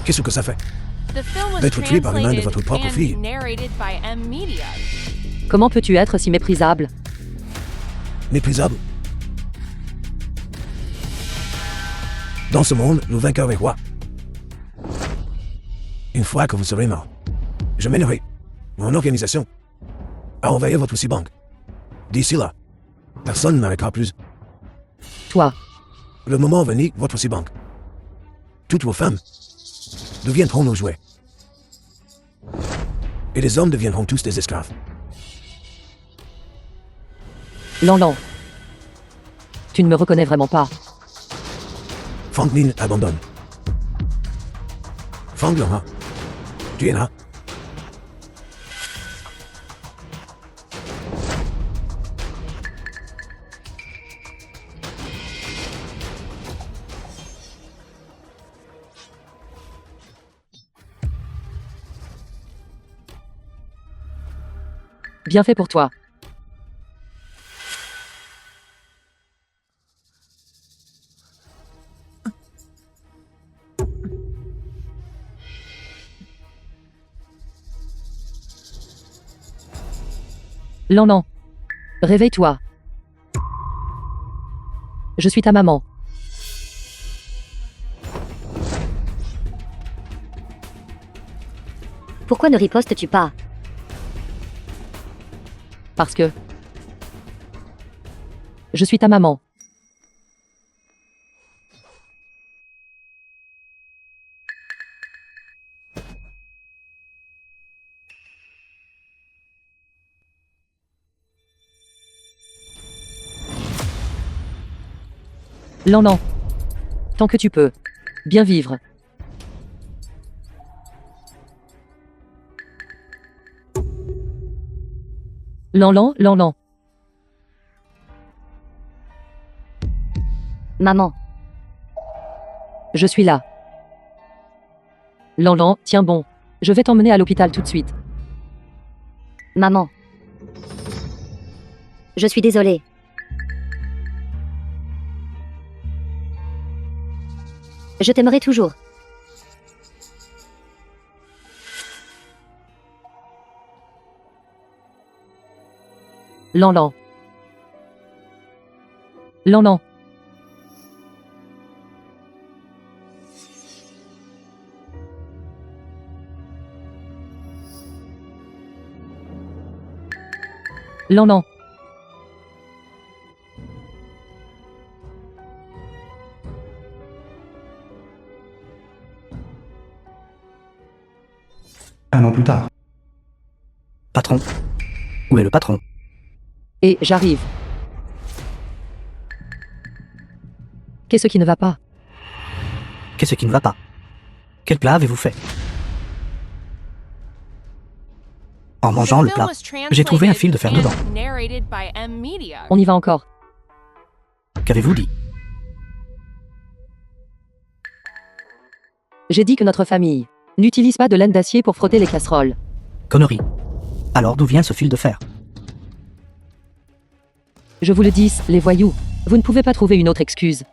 Qu'est-ce que ça fait? The film was D'être tué par les mains de votre propre translated fille. and narrated by M Media. Comment peux-tu être si méprisable? Méprisable. Dans ce monde, le vainqueur est roi. Une fois que vous serez mort, je mènerai mon organisation à envahir votre Sibang. D'ici là, personne ne m'arrêtera plus. Toi. Le moment venu, votre Sibang. Toutes vos femmes deviendront nos jouets. Et les hommes deviendront tous des esclaves. Lan. Tu ne me reconnais vraiment pas. Fang Min abandonne. Fang Lan, tu es là. Bien fait pour toi. Lan. Réveille-toi. Je suis ta maman. Pourquoi ne ripostes-tu pas? Parce que... Je suis ta maman. Lan. Tant que tu peux. Bien vivre. Lan. Maman, Je suis là. Lan, tiens bon. Je vais t'emmener à l'hôpital tout de suite. maman. Je suis désolée. Je t'aimerai toujours. Lan. Lan. Lan. Un an plus tard. Patron. Où est le patron? Et j'arrive. Qu'est-ce qui ne va pas? Qu'est-ce qui ne va pas? Quel plat avez-vous fait? En mangeant le plat, j'ai trouvé un fil de fer dedans. Narrated by M Media. On y va encore. Qu'avez-vous dit? J'ai dit que notre famille n'utilise pas de laine d'acier pour frotter les casseroles. Connerie. Alors d'où vient ce fil de fer? Je vous le dis, les voyous. Vous ne pouvez pas trouver une autre excuse.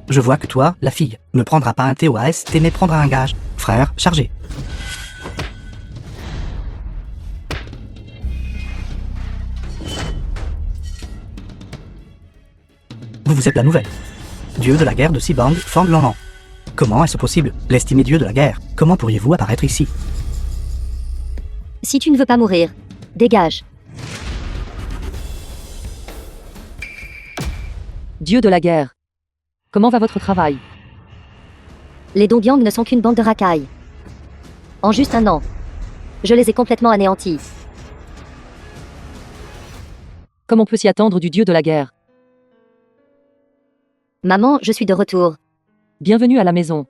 Je vois que toi, la fille, ne prendras pas un TOAST mais prendras un gage. Frère, chargé. Vous êtes la nouvelle. Dieu de la guerre de Sibang, Fang Lan. Comment est-ce possible, l'estimé dieu de la guerre? Comment pourriez-vous apparaître ici? Si tu ne veux pas mourir, dégage. Dieu de la guerre. Comment va votre travail? Les Dongbyang ne sont qu'une bande de racailles. En juste un an, je les ai complètement anéantis. Comme on peut s'y attendre du dieu de la guerre? Maman, je suis de retour. Bienvenue à la maison.